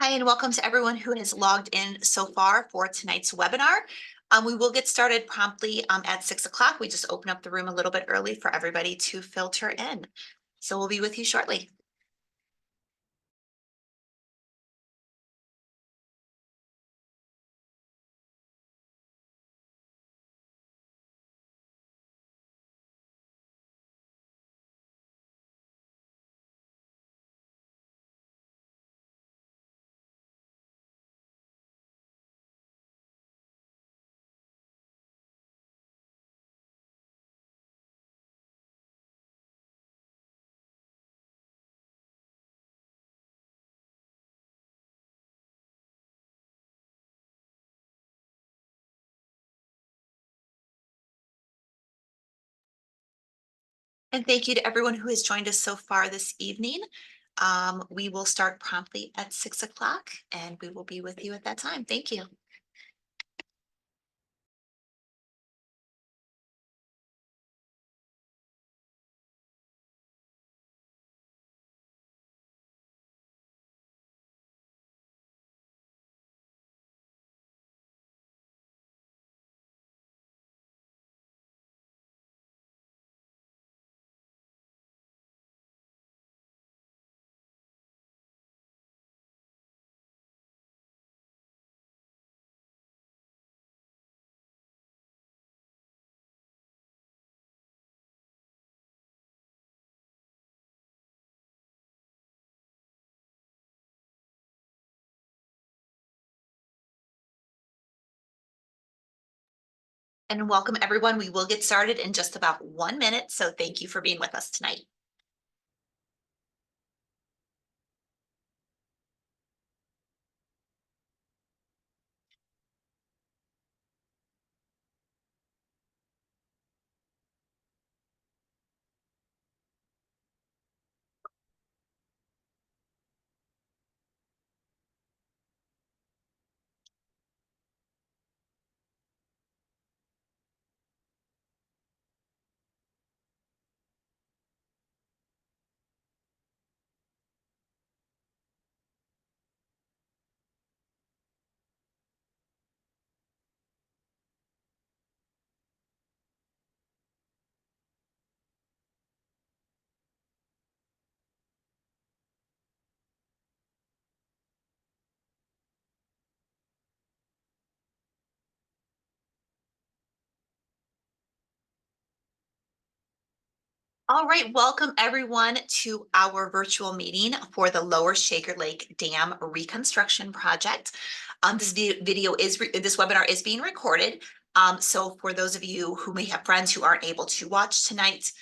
Hi, and welcome to everyone who has logged in so far for tonight's webinar. We will get started promptly at 6 o'clock. We just open up the room a little bit early for everybody to filter in. So we'll be with you shortly. And thank you to everyone who has joined us so far this evening. We will start promptly at 6 o'clock and we will be with you at that time. Thank you. And welcome everyone. We will get started in just about 1 minute. So thank you for being with us tonight. All right, welcome everyone to our virtual meeting for the Lower Shaker Lake Dam Reconstruction Project. This webinar is being recorded. So for those of you who may have friends who aren't able to watch tonight,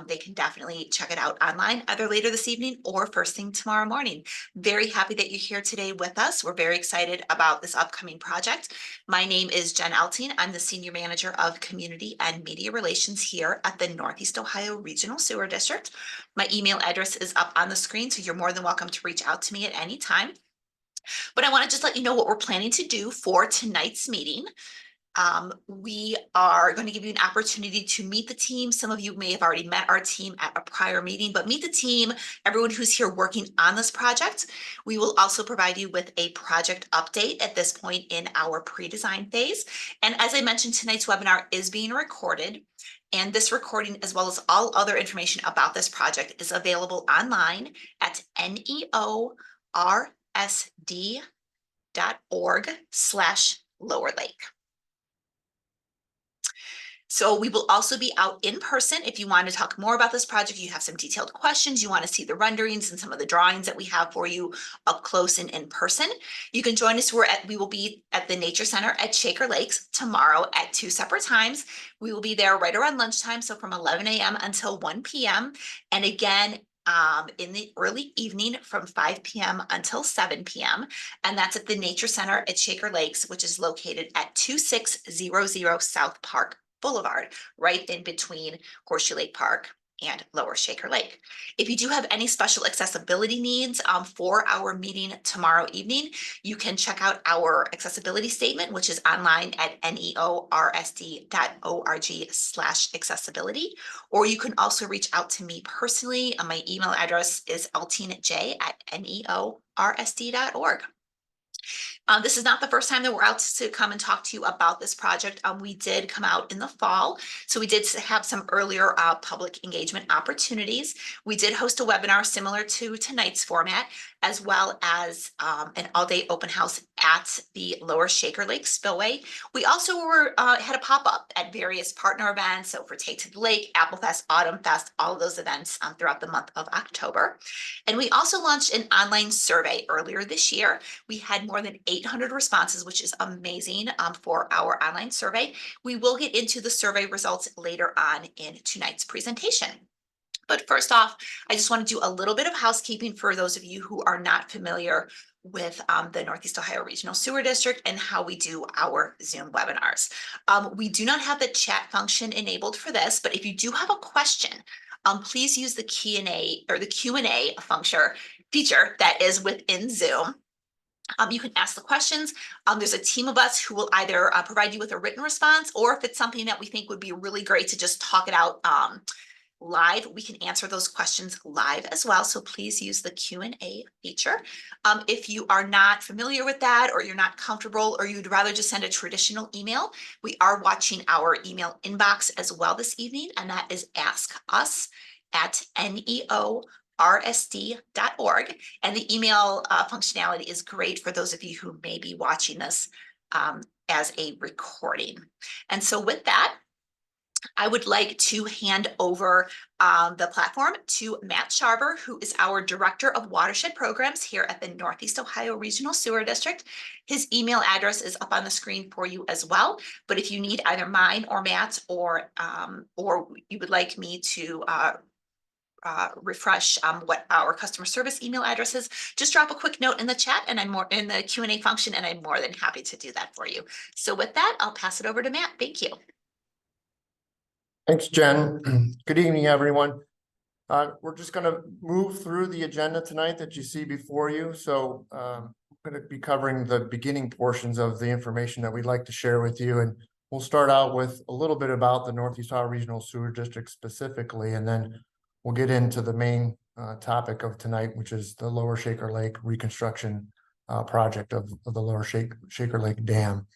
they can definitely check it out online either later this evening or first thing tomorrow morning. Very happy that you're here today with us. We're very excited about this upcoming project. My name is Jen Elting. I'm the Senior Manager of Community and Media Relations here at the Northeast Ohio Regional Sewer District. My email address is up on the screen, so you're more than welcome to reach out to me at any time. But I want to just let you know what we're planning to do for tonight's meeting. We are going to give you an opportunity to meet the team. Some of you may have already met our team at a prior meeting, but meet the team, everyone who's here working on this project. We will also provide you with a project update at this point in our pre-design phase. And as I mentioned, tonight's webinar is being recorded. And this recording, as well as all other information about this project, is available online at neorsd.org/Lower Lake. So we will also be out in person. If you want to talk more about this project, you have some detailed questions, you want to see the renderings and some of the drawings that we have for you up close and in person, you can join us. We will be at the Nature Center at Shaker Lakes tomorrow at 2 separate times. We will be there right around lunchtime, so from 11 a.m. until 1 p.m. And again, in the early evening from 5 p.m. until 7 p.m. And that's at the Nature Center at Shaker Lakes, which is located at 2600 South Park Boulevard, right in between Horseshoe Lake Park and Lower Shaker Lake. If you do have any special accessibility needs for our meeting tomorrow evening, you can check out our accessibility statement, which is online at neorsd.org/accessibility. Or you can also reach out to me personally. My email address is ltinaj@neorsd.org. This is not the first time that we're out to come and talk to you about this project. We did come out in the fall, so we did have some earlier public engagement opportunities. We did host a webinar similar to tonight's format, as well as an all-day open house at the Lower Shaker Lake Spillway. We also had a pop-up at various partner events, so for Take to the Lake, Apple Fest, Autumn Fest, all of those events throughout the month of October. And we also launched an online survey earlier this year. We had more than 800 responses, which is amazing for our online survey. We will get into the survey results later on in tonight's presentation. But first off, I just want to do a little bit of housekeeping for those of you who are not familiar with the Northeast Ohio Regional Sewer District and how we do our Zoom webinars. We do not have the chat function enabled for this, but if you do have a question, please use the Q&A or the Q&A feature that is within Zoom. You can ask the questions. There's a team of us who will either provide you with a written response, or if it's something that we think would be really great to just talk it out live, we can answer those questions live as well. So please use the Q&A feature. If you are not familiar with that, or you're not comfortable, or you'd rather just send a traditional email, we are watching our email inbox as well this evening, and that is askus@neorsd.org. And the email functionality is great for those of you who may be watching this as a recording. And so with that, I would like to hand over the platform to Matt Sharber, who is our Director of Watershed Programs here at the Northeast Ohio Regional Sewer District. His email address is up on the screen for you as well. But if you need either mine or Matt's, or you would like me to refresh what our customer service email address is, just drop a quick note in the chat, and I'm more in the Q&A function, and I'm more than happy to do that for you. So with that, I'll pass it over to Matt. Thank you. Thanks, Jen. Good evening, everyone. We're just going to move through the agenda tonight that you see before you. So I'm going to be covering the beginning portions of the information that we'd like to share with you. And we'll start out with a little bit about the Northeast Ohio Regional Sewer District specifically, and then we'll get into the main topic of tonight, which is the Lower Shaker Lake reconstruction project of the Lower Shaker Lake Dam.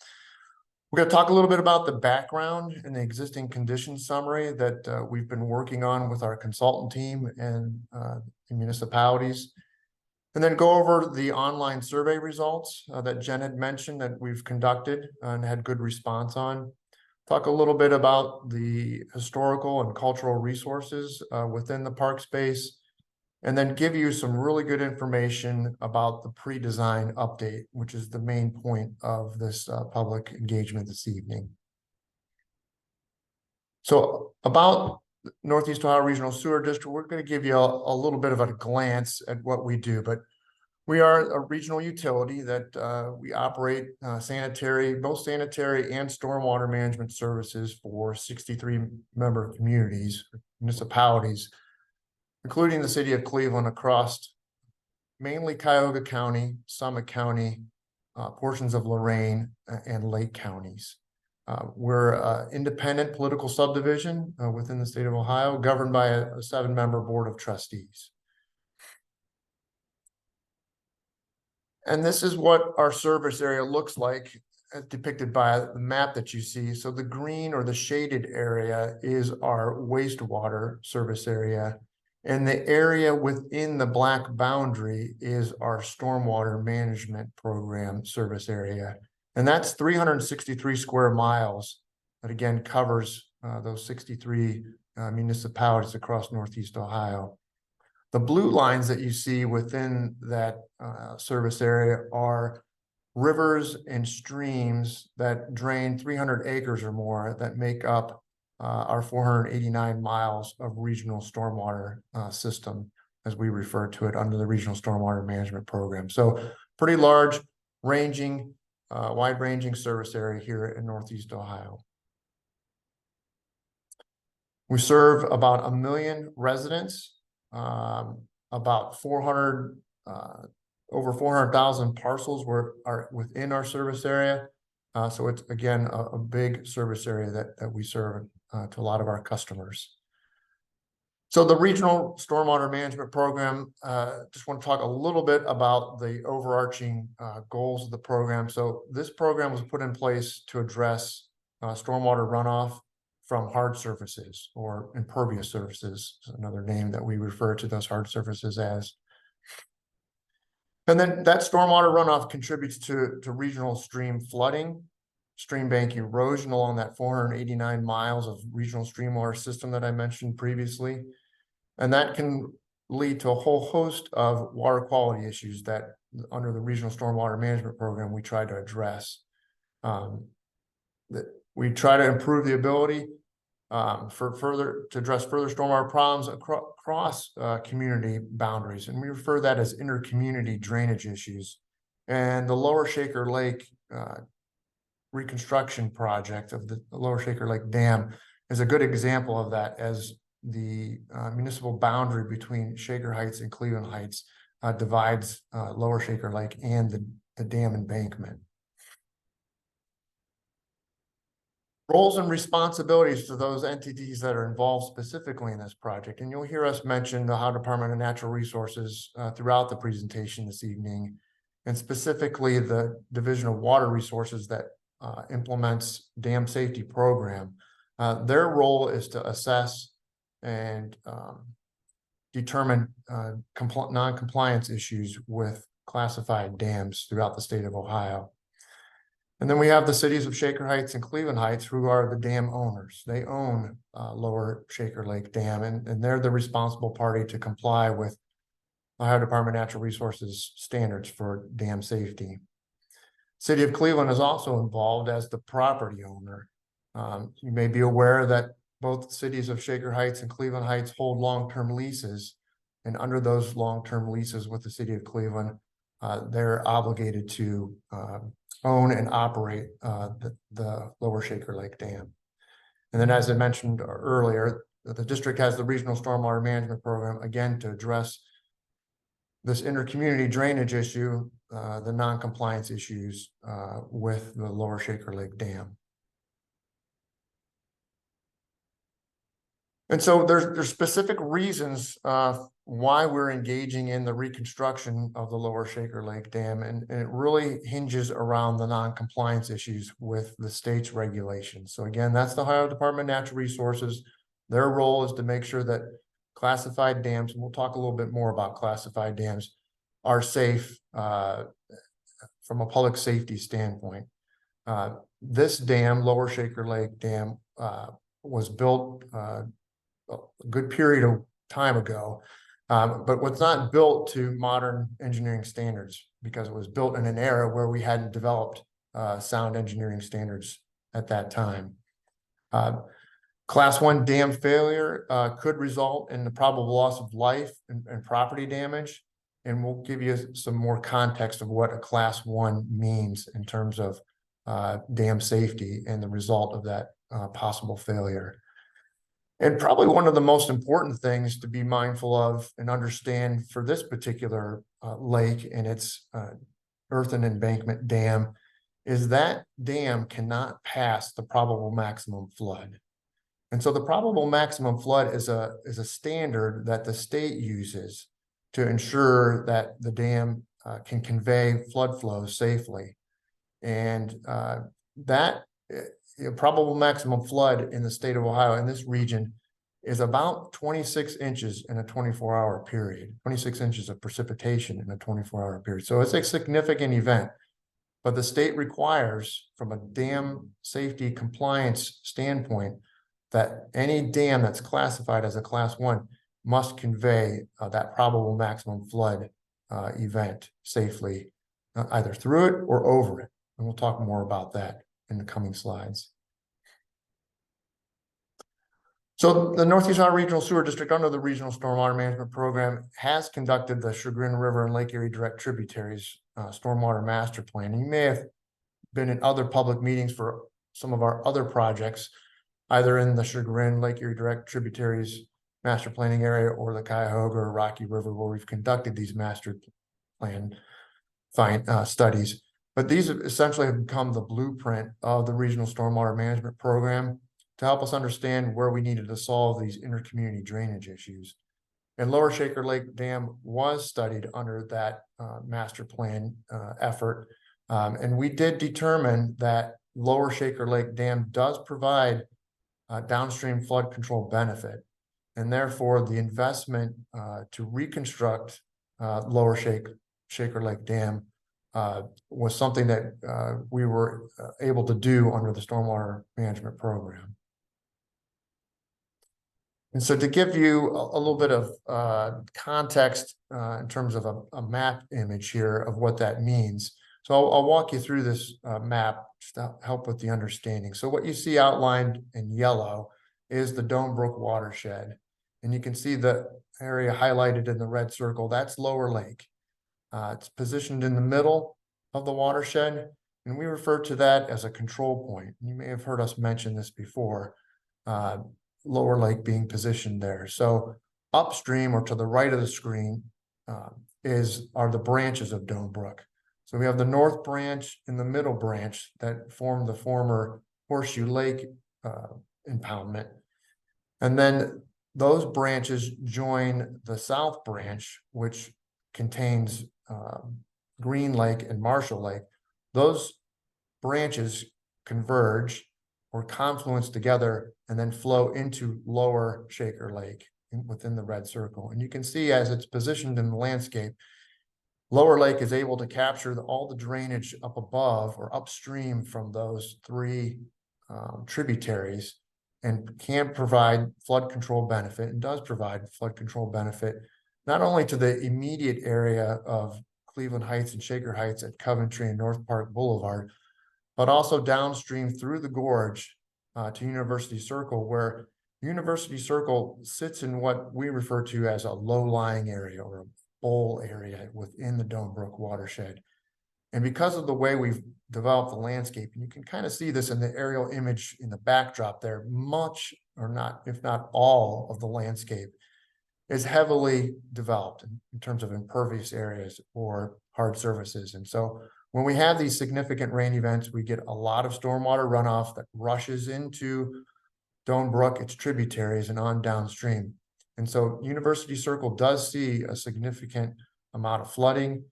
We're going to talk a little bit about the background and the existing condition summary that we've been working on with our consultant team and the municipalities, and then go over the online survey results that Jen had mentioned that we've conducted and had good response on. Talk a little bit about the historical and cultural resources within the park space, and then give you some really good information about the pre-design update, which is the main point of this public engagement this evening. So about Northeast Ohio Regional Sewer District, we're going to give you a little bit of a glance at what we do, but we are a regional utility that we operate both sanitary and stormwater management services for 63 member communities, municipalities, including the city of Cleveland, across mainly Cuyahoga County, Summit County, portions of Lorain, and Lake counties. We're an independent political subdivision within the state of Ohio, governed by a 7-member board of trustees. And this is what our service area looks like, as depicted by the map that you see. So the green or the shaded area is our wastewater service area, and the area within the black boundary is our stormwater management program service area. And that's 363 square miles that again covers those 63 municipalities across Northeast Ohio. The blue lines that you see within that service area are rivers and streams that drain 300 acres or more that make up our 489 miles of regional stormwater system, as we refer to it, under the Regional Stormwater Management Program. So pretty large, wide-ranging service area here in Northeast Ohio. We serve about 1 million residents, about 400, over 400,000 parcels are within our service area. So it's, again, a big service area that we serve to a lot of our customers. So the Regional Stormwater Management Program, just want to talk a little bit about the overarching goals of the program. So this program was put in place to address stormwater runoff from hard surfaces, or impervious surfaces, is another name that we refer to those hard surfaces as. And then that stormwater runoff contributes to regional stream flooding, stream bank erosion along that 489 miles of regional streamwater system that I mentioned previously. And that can lead to a whole host of water quality issues that under the Regional Stormwater Management Program, we try to address. That we try to improve the ability to address further stormwater problems across community boundaries. And we refer that as inter-community drainage issues. And the Lower Shaker Lake reconstruction project of the Lower Shaker Lake Dam is a good example of that, as the municipal boundary between Shaker Heights and Cleveland Heights divides Lower Shaker Lake and the dam embankment. Roles and responsibilities to those entities that are involved specifically in this project. And you'll hear us mention the Ohio Department of Natural Resources throughout the presentation this evening, and specifically the Division of Water Resources that implements dam safety program. Their role is to assess and determine non-compliance issues with classified dams throughout the state of Ohio. And then we have the cities of Shaker Heights and Cleveland Heights, who are the dam owners. They own Lower Shaker Lake Dam, and they're the responsible party to comply with Ohio Department of Natural Resources standards for dam safety. City of Cleveland is also involved as the property owner. You may be aware that both cities of Shaker Heights and Cleveland Heights hold long-term leases, and under those long-term leases with the city of Cleveland, they're obligated to own and operate the Lower Shaker Lake Dam. And then, as I mentioned earlier, the district has the Regional Stormwater Management Program, again, to address this inter-community drainage issue, the non-compliance issues with the Lower Shaker Lake Dam. And so there's specific reasons why we're engaging in the reconstruction of the Lower Shaker Lake Dam, and it really hinges around the non-compliance issues with the state's regulations. So again, that's the Ohio Department of Natural Resources. Their role is to make sure that classified dams, and we'll talk a little bit more about classified dams, are safe from a public safety standpoint. This dam, Lower Shaker Lake Dam, was built a good period of time ago, but was not built to modern engineering standards, because it was built in an era where we hadn't developed sound engineering standards at that time. Class 1 dam failure could result in the probable loss of life and property damage, and we'll give you some more context of what a Class 1 means in terms of dam safety and the result of that possible failure. And probably one of the most important things to be mindful of and understand for this particular lake and its earthen embankment dam is that dam cannot pass the probable maximum flood. And so the probable maximum flood is a standard that the state uses to ensure that the dam can convey flood flows safely. And that probable maximum flood in the state of Ohio in this region is about 26 inches in a 24-hour period, 26 inches of precipitation in a 24-hour period. So it's a significant event, but the state requires, from a dam safety compliance standpoint, that any dam that's classified as a Class 1 must convey that probable maximum flood event safely, either through it or over it. And we'll talk more about that in the coming slides. So the Northeast Ohio Regional Sewer District, under the Regional Stormwater Management Program, has conducted the Chagrin River and Lake Erie Direct Tributaries Stormwater Master Plan. And you may have been in other public meetings for some of our other projects. either in the Chagrin, Lake Erie direct tributaries master planning area or the Cuyahoga or Rocky River, where we've conducted these master plan studies. But these essentially have become the blueprint of the regional stormwater management program to help us understand where we needed to solve these intercommunity drainage issues. And Lower Shaker Lake Dam was studied under that master plan effort. And we did determine that Lower Shaker Lake Dam does provide downstream flood control benefit. And therefore, the investment to reconstruct Lower Shaker Lake Dam was something that we were able to do under the stormwater management program. And so to give you a little bit of context in terms of a map image here of what that means. So I'll walk you through this map just to help with the understanding. So what you see outlined in yellow is the Dome Brook watershed. And you can see the area highlighted in the red circle, that's Lower Lake. It's positioned in the middle of the watershed, and we refer to that as a control point. You may have heard us mention this before, Lower Lake being positioned there. So upstream or to the right of the screen are the branches of Dome Brook. So we have the north branch and the middle branch that form the former Horseshoe Lake impoundment. And then those branches join the south branch, which contains Green Lake and Marshall Lake. Those branches converge or confluence together and then flow into Lower Shaker Lake within the red circle. And you can see as it's positioned in the landscape, Lower Lake is able to capture all the drainage up above or upstream from those three tributaries and can provide flood control benefit and does provide flood control benefit, not only to the immediate area of Cleveland Heights and Shaker Heights at Coventry and North Park Boulevard, but also downstream through the gorge to University Circle, where University Circle sits in what we refer to as a low-lying area or a bowl area within the Dome Brook watershed. And because of the way we've developed the landscape, and you can kind of see this in the aerial image in the backdrop there, much or not, if not all of the landscape is heavily developed in terms of impervious areas or hard surfaces. And so when we have these significant rain events, we get a lot of stormwater runoff that rushes into Dome Brook, its tributaries, and on downstream. And so University Circle does see a significant amount of flooding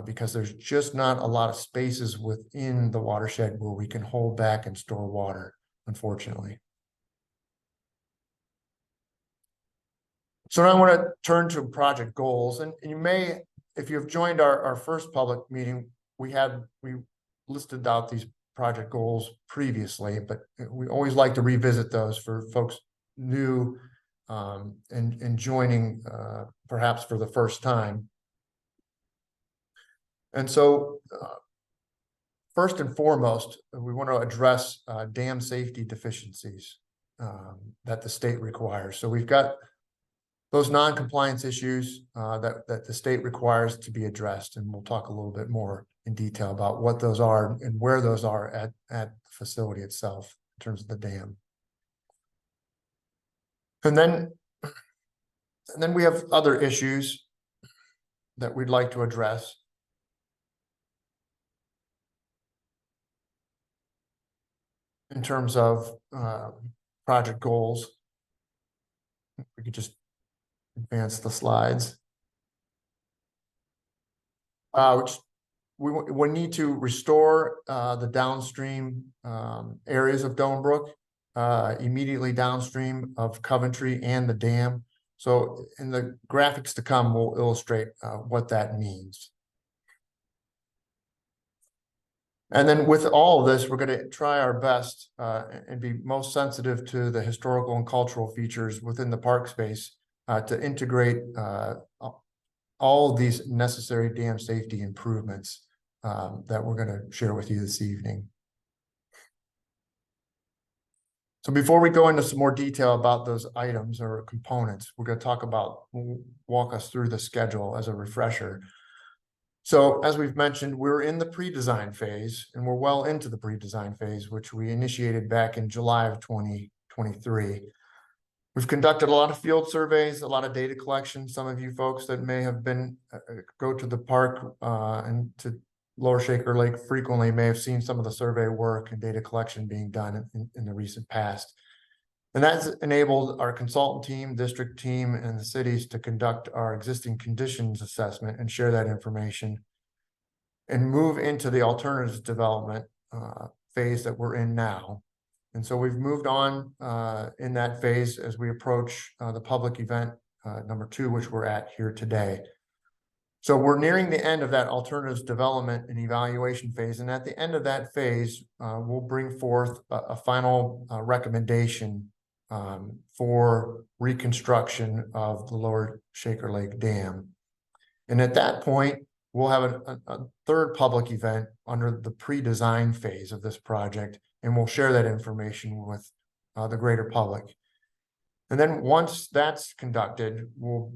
because there's just not a lot of spaces within the watershed where we can hold back and store water, unfortunately. So now I want to turn to project goals. And you may, if you've joined our first public meeting, we listed out these project goals previously, but we always like to revisit those for folks new and joining perhaps for the first time. And so first and foremost, we want to address dam safety deficiencies that the state requires. So we've got those non-compliance issues that the state requires to be addressed. And we'll talk a little bit more in detail about what those are and where those are at the facility itself in terms of the dam. And then we have other issues that we'd like to address. In terms of project goals, we could just advance the slides. We need to restore the downstream areas of Dome Brook, immediately downstream of Coventry and the dam. So in the graphics to come, we'll illustrate what that means. And then with all of this, we're going to try our best and be most sensitive to the historical and cultural features within the park space to integrate all of these necessary dam safety improvements that we're going to share with you this evening. So before we go into some more detail about those items or components, we're going to walk us through the schedule as a refresher. So as we've mentioned, we're in the pre-design phase, and we're well into the pre-design phase, which we initiated back in July of 2020. 2023. We've conducted a lot of field surveys, a lot of data collection. Some of you folks that may have been go to the park and to Lower Shaker Lake frequently may have seen some of the survey work and data collection being done in the recent past. And that's enabled our consultant team, district team, and the cities to conduct our existing conditions assessment and share that information and move into the alternatives development phase that we're in now. And so we've moved on in that phase as we approach the public event number 2, which we're at here today. So we're nearing the end of that alternatives development and evaluation phase. And at the end of that phase, we'll bring forth a final recommendation for reconstruction of the Lower Shaker Lake Dam. And at that point, we'll have a third public event under the pre-design phase of this project, and we'll share that information with the greater public. And then once that's conducted, we'll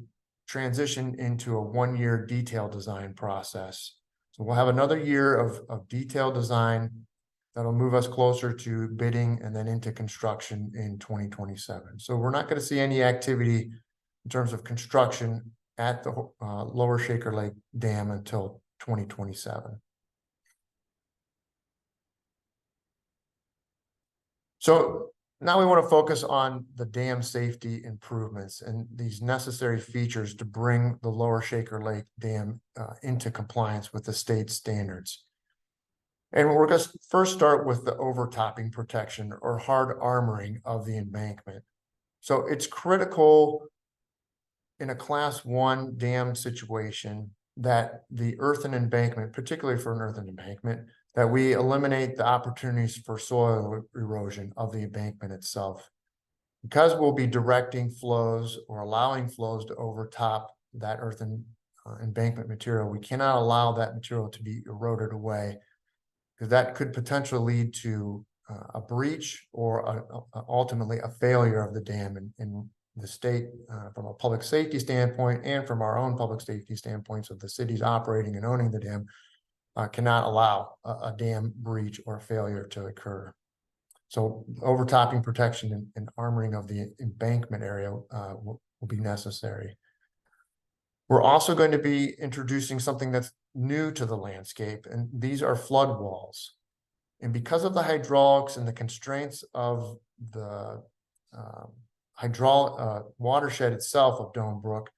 transition into a 1-year detail design process. So we'll have another year of detailed design that'll move us closer to bidding and then into construction in 2027. So we're not going to see any activity in terms of construction at the Lower Shaker Lake Dam until 2027. So now we want to focus on the dam safety improvements and these necessary features to bring the Lower Shaker Lake Dam into compliance with the state standards. And we're going to first start with the overtopping protection or hard armoring of the embankment. So it's critical in a Class 1 dam situation that the earthen embankment, particularly for an earthen embankment, that we eliminate the opportunities for soil erosion of the embankment itself. Because we'll be directing flows or allowing flows to overtop that earthen embankment material, we cannot allow that material to be eroded away, because that could potentially lead to a breach or ultimately a failure of the dam. In the state, from a public safety standpoint and from our own public safety standpoints of the cities operating and owning the dam, cannot allow a dam breach or failure to occur. So overtopping protection and armoring of the embankment area will be necessary. We're also going to be introducing something that's new to the landscape, and these are flood walls. And because of the hydraulics and the constraints of the watershed itself of Dome Brook,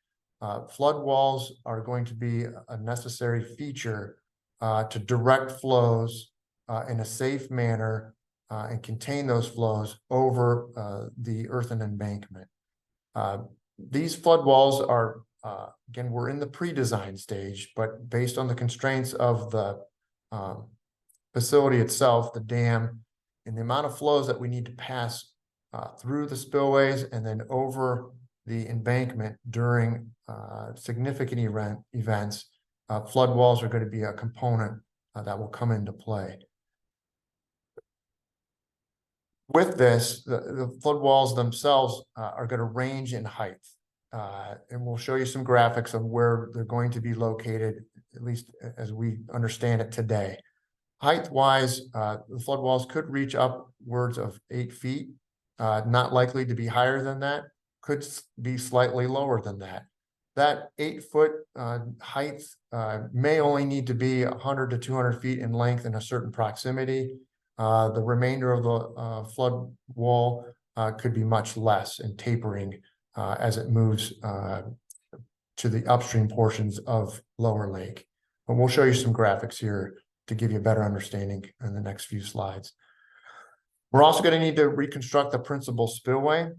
flood walls are going to be a necessary feature to direct flows in a safe manner and contain those flows over the earthen embankment. These flood walls are, again, we're in the pre-design stage, but based on the constraints of the facility itself, the dam, and the amount of flows that we need to pass through the spillways and then over the embankment during significant events, flood walls are going to be a component that will come into play. With this, the flood walls themselves are going to range in height. And we'll show you some graphics of where they're going to be located, at least as we understand it today. Height-wise, the flood walls could reach upwards of 8 feet, not likely to be higher than that, could be slightly lower than that. That 8-foot height may only need to be 100 to 200 feet in length in a certain proximity. The remainder of the flood wall could be much less and tapering as it moves to the upstream portions of Lower Lake. But we'll show you some graphics here to give you a better understanding in the next few slides. We're also going to need to reconstruct the principal spillway.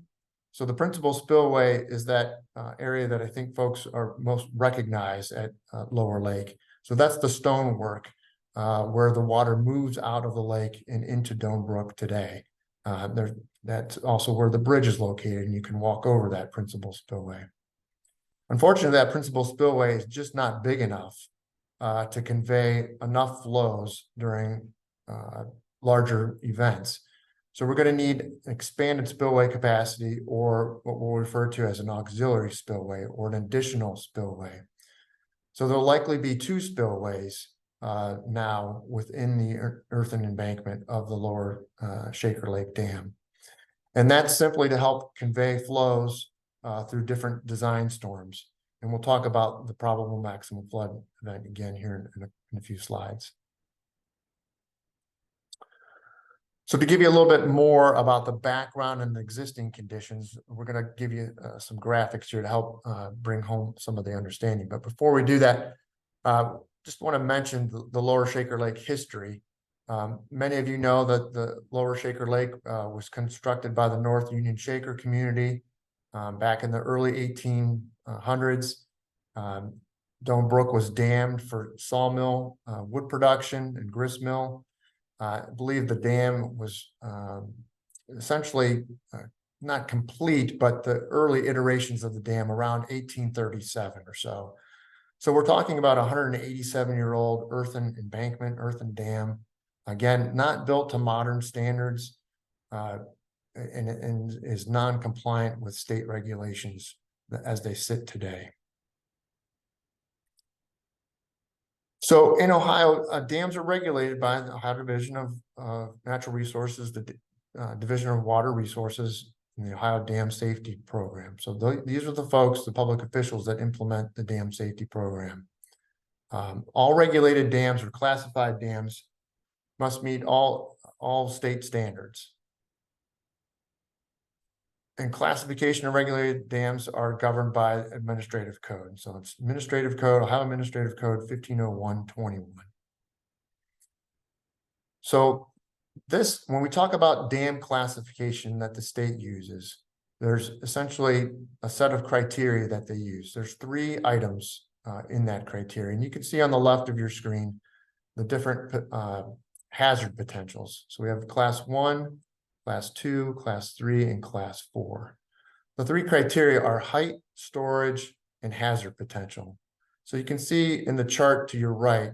So the principal spillway is that area that I think folks are most recognized at Lower Lake. So that's the stonework where the water moves out of the lake and into Dome Brook today. That's also where the bridge is located, and you can walk over that principal spillway. Unfortunately, that principal spillway is just not big enough to convey enough flows during larger events. So we're going to need expanded spillway capacity, or what we'll refer to as an auxiliary spillway or an additional spillway. So there'll likely be 2 spillways now within the earthen embankment of the Lower Shaker Lake Dam. And that's simply to help convey flows through different design storms. And we'll talk about the probable maximum flood event again here in a few slides. So to give you a little bit more about the background and the existing conditions, we're going to give you some graphics here to help bring home some of the understanding. But before we do that, just want to mention the Lower Shaker Lake history. Many of you know that the Lower Shaker Lake was constructed by the North Union Shaker community back in the early 1800s. Dome Brook was dammed for sawmill, wood production, and grist mill. I believe the dam was essentially not complete, but the early iterations of the dam around 1837 or so. So we're talking about a 187-year-old earthen embankment, earthen dam. Again, not built to modern standards and is non-compliant with state regulations as they sit today. So in Ohio, dams are regulated by the Ohio Division of Natural Resources, the Division of Water Resources, and the Ohio Dam Safety Program. So these are the folks, the public officials that implement the dam safety program. All regulated dams or classified dams must meet all state standards. And classification of regulated dams are governed by administrative code. So it's administrative code, Ohio Administrative Code 1501-21. So this, when we talk about dam classification that the state uses, there's essentially a set of criteria that they use. There's 3 items in that criteria. And you can see on the left of your screen the different hazard potentials. So we have class 1, class 2, class 3, and class 4. The 3 criteria are height, storage, and hazard potential. So you can see in the chart to your right,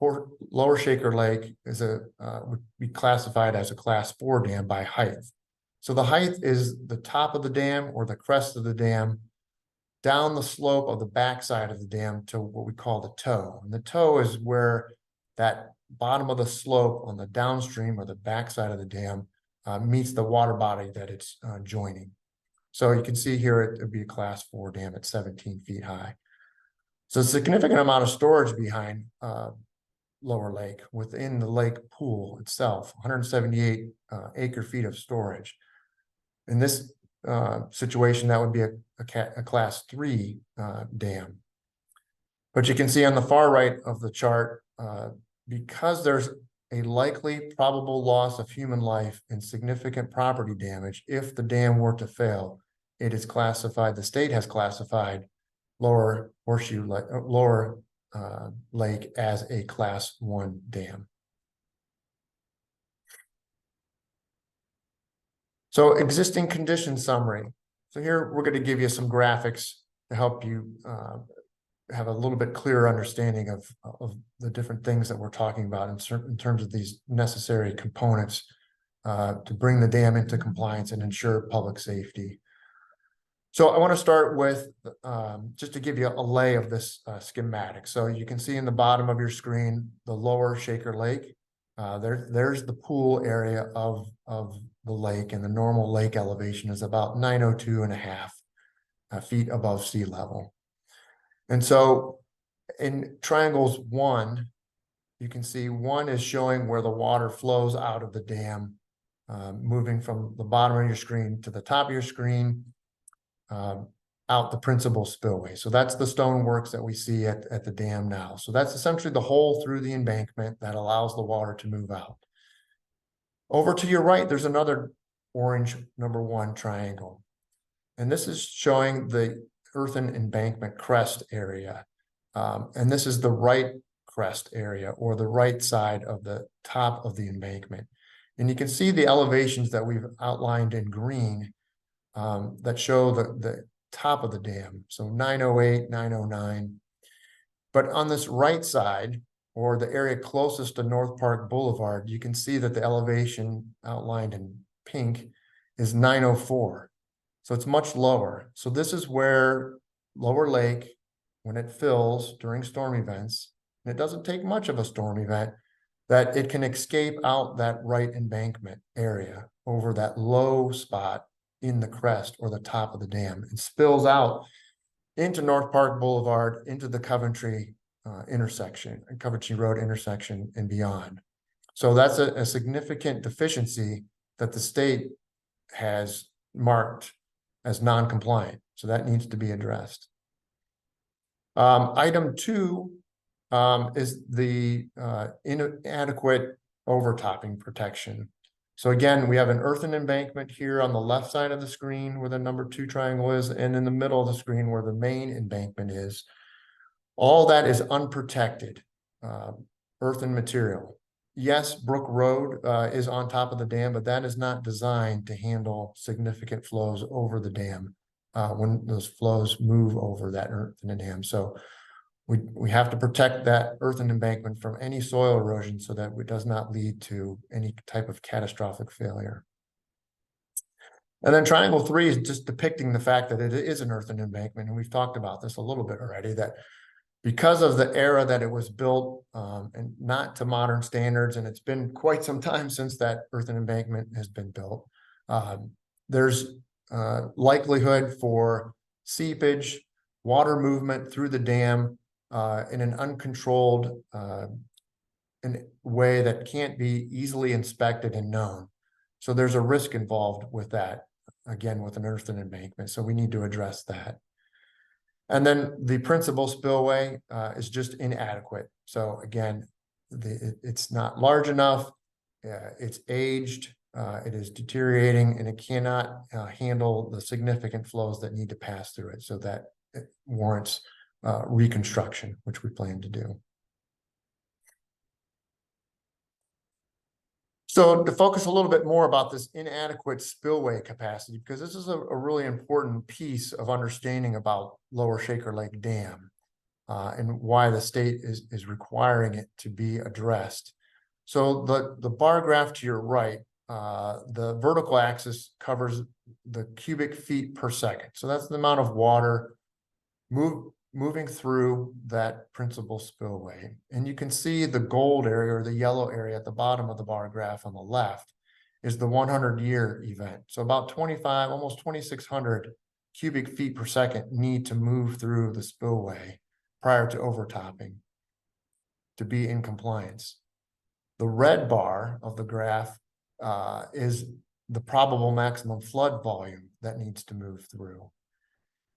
Lower Shaker Lake is would be classified as a class 4 dam by height. So the height is the top of the dam or the crest of the dam down the slope of the backside of the dam to what we call the toe. And the toe is where that bottom of the slope on the downstream or the backside of the dam meets the water body that it's joining. So you can see here it would be a class 4 dam at 17 feet high. So a significant amount of storage behind Lower Lake within the lake pool itself, 178 acre feet of storage. In this situation, that would be a class 3 dam. But you can see on the far right of the chart, because there's a likely probable loss of human life and significant property damage if the dam were to fail, it is classified, the state has classified Lower Lake as a class 1 dam. So existing condition summary. So here we're going to give you some graphics to help you have a little bit clearer understanding of the different things that we're talking about in terms of these necessary components to bring the dam into compliance and ensure public safety. So I want to start with just to give you a lay of this schematic. So you can see in the bottom of your screen, the Lower Shaker Lake. There's the pool area of the lake, and the normal lake elevation is about 902.5 feet above sea level. And so in triangles 1, you can see 1 is showing where the water flows out of the dam, moving from the bottom of your screen to the top of your screen, out the principal spillway. So that's the stoneworks that we see at the dam now. So that's essentially the hole through the embankment that allows the water to move out. Over to your right, there's another orange number 1 triangle. And this is showing the earthen embankment crest area. And this is the right crest area or the right side of the top of the embankment. And you can see the elevations that we've outlined in green that show the top of the dam. So 908, 909. But on this right side, or the area closest to North Park Boulevard, you can see that the elevation outlined in pink is 904. So it's much lower. So this is where Lower Lake, when it fills during storm events, and it doesn't take much of a storm event, that it can escape out that right embankment area. over that low spot in the crest or the top of the dam and spills out into North Park Boulevard, into the Coventry intersection, Coventry Road intersection and beyond. So that's a significant deficiency that the state has marked as non-compliant. So that needs to be addressed. Item 2 is the inadequate overtopping protection. So again, we have an earthen embankment here on the left side of the screen where the number 2 triangle is, and in the middle of the screen where the main embankment is. All that is unprotected earthen material. Yes, Brook Road is on top of the dam, but that is not designed to handle significant flows over the dam when those flows move over that earthen dam. So we have to protect that earthen embankment from any soil erosion so that it does not lead to any type of catastrophic failure. And then triangle 3 is just depicting the fact that it is an earthen embankment. And we've talked about this a little bit already, that because of the era that it was built and not to modern standards, and it's been quite some time since that earthen embankment has been built, there's likelihood for seepage, water movement through the dam in an uncontrolled way that can't be easily inspected and known. So there's a risk involved with that, again, with an earthen embankment. So we need to address that. And then the principal spillway is just inadequate. So again, it's not large enough, it's aged, it is deteriorating, and it cannot handle the significant flows that need to pass through it. So that it warrants reconstruction, which we plan to do. So to focus a little bit more about this inadequate spillway capacity, because this is a really important piece of understanding about Lower Shaker Lake Dam and why the state is requiring it to be addressed. So the bar graph to your right, the vertical axis covers the cubic feet per second. So that's the amount of water moving through that principal spillway. And you can see the gold area or the yellow area at the bottom of the bar graph on the left is the 100-year event. So about 25, almost 2,600 cubic feet per second need to move through the spillway prior to overtopping to be in compliance. The red bar of the graph is the probable maximum flood volume that needs to move through.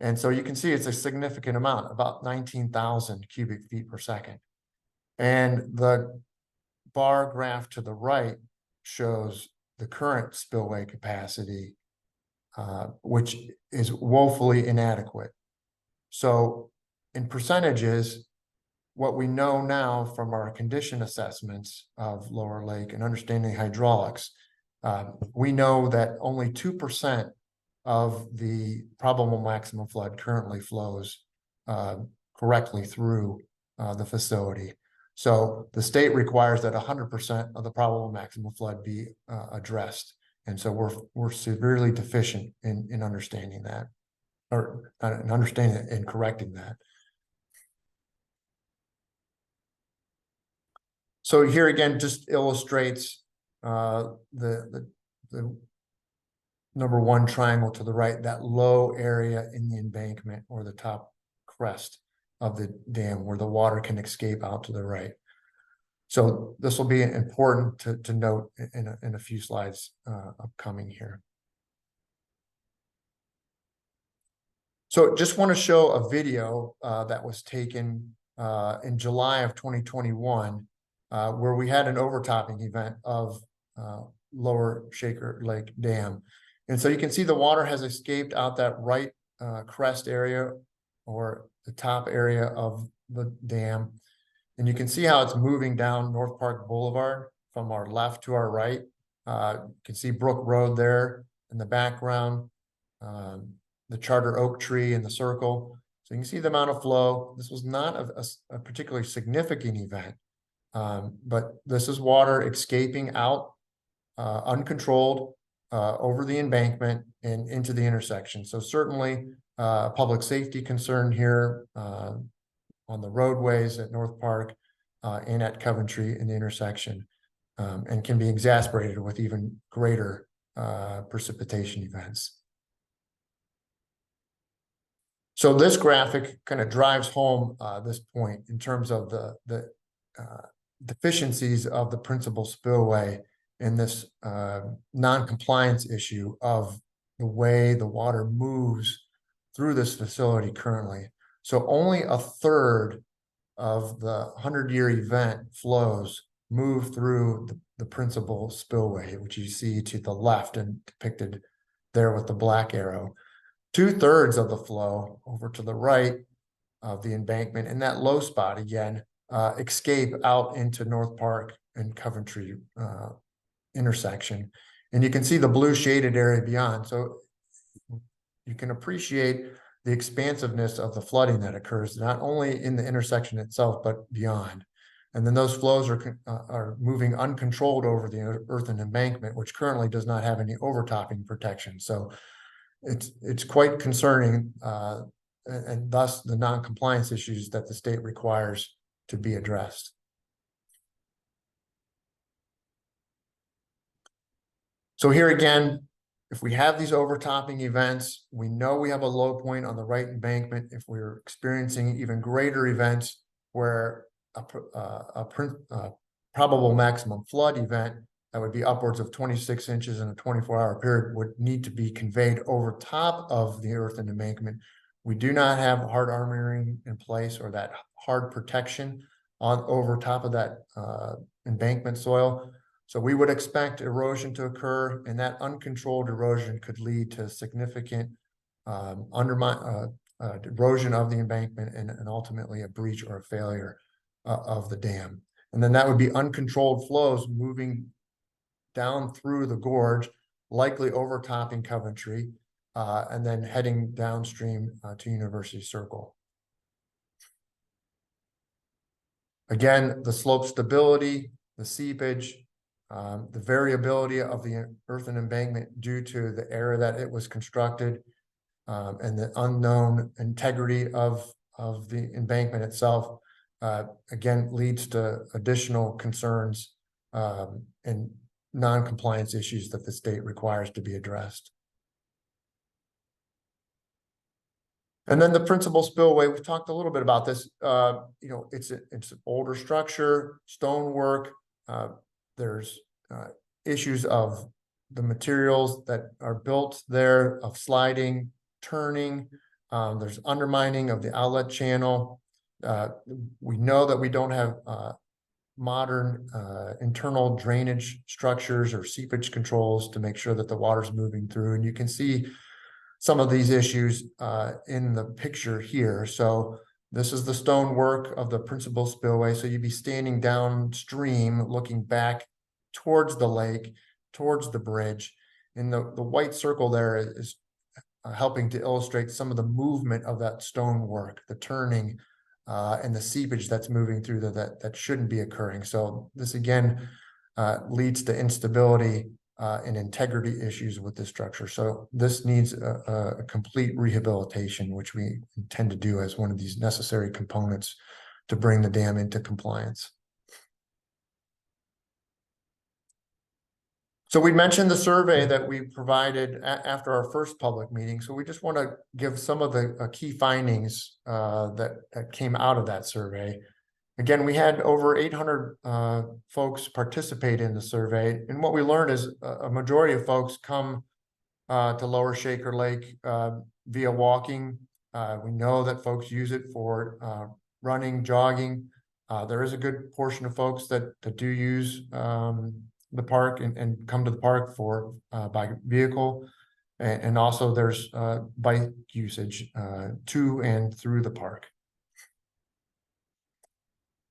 And so you can see it's a significant amount, about 19,000 cubic feet per second. And the bar graph to the right shows the current spillway capacity, which is woefully inadequate. So in percentages, what we know now from our condition assessments of Lower Lake and understanding hydraulics, we know that only 2% of the probable maximum flood currently flows correctly through the facility. So the state requires that 100% of the probable maximum flood be addressed. And so we're severely deficient in understanding that, or in understanding it and correcting that. So here again, just illustrates the number 1 triangle to the right, that low area in the embankment or the top crest of the dam where the water can escape out to the right. So this will be important to note in a few slides upcoming here. So just want to show a video that was taken in July of 2021 where we had an overtopping event of Lower Shaker Lake Dam. And so you can see the water has escaped out that right crest area or the top area of the dam. And you can see how it's moving down North Park Boulevard from our left to our right. You can see Brook Road there in the background, the charter oak tree in the circle. So you can see the amount of flow. This was not a particularly significant event, but this is water escaping out uncontrolled over the embankment and into the intersection. So certainly public safety concern here on the roadways at North Park and at Coventry in the intersection, and can be exacerbated with even greater precipitation events. So this graphic kind of drives home this point in terms of the deficiencies of the principal spillway in this non-compliance issue of the way the water moves through this facility currently. So only a third of the 100-year event flows move through the principal spillway, which you see to the left and depicted there with the black arrow. 2/3 of the flow over to the right of the embankment and that low spot again escape out into North Park and Coventry intersection. And you can see the blue shaded area beyond. So you can appreciate the expansiveness of the flooding that occurs, not only in the intersection itself, but beyond. And then those flows are moving uncontrolled over the earthen embankment, which currently does not have any overtopping protection. So it's quite concerning, and thus the non-compliance issues that the state requires to be addressed. So here again, if we have these overtopping events, we know we have a low point on the right embankment. If we're experiencing even greater events where a probable maximum flood event that would be upwards of 26 inches in a 24-hour period would need to be conveyed over top of the earthen embankment. We do not have hard armoring in place or that hard protection on over top of that embankment soil. So we would expect erosion to occur, and that uncontrolled erosion could lead to significant erosion of the embankment and ultimately a breach or a failure of the dam. And then that would be uncontrolled flows moving down through the gorge, likely overtopping Coventry, and then heading downstream to University Circle. Again, the slope stability, the seepage, the variability of the earthen embankment due to the era that it was constructed, and the unknown integrity of the embankment itself, again, leads to additional concerns and non-compliance issues that the state requires to be addressed. And then the principal spillway, we've talked a little bit about this. It's an older structure, stonework. There's issues of the materials that are built there, of sliding, turning. There's undermining of the outlet channel. We know that we don't have modern internal drainage structures or seepage controls to make sure that the water's moving through. And you can see some of these issues in the picture here. So this is the stonework of the principal spillway. So you'd be standing downstream, looking back towards the lake, towards the bridge. And the white circle there is helping to illustrate some of the movement of that stonework, the turning, and the seepage that's moving through that shouldn't be occurring. So this again leads to instability and integrity issues with the structure. So this needs a complete rehabilitation, which we intend to do as one of these necessary components to bring the dam into compliance. So we mentioned the survey that we provided after our first public meeting. So we just want to give some of the key findings that came out of that survey. Again, we had over 800 folks participate in the survey. And what we learned is a majority of folks come to Lower Shaker Lake via walking. We know that folks use it for running, jogging. There is a good portion of folks that do use the park and come to the park for by vehicle, and also there's bike usage to and through the park.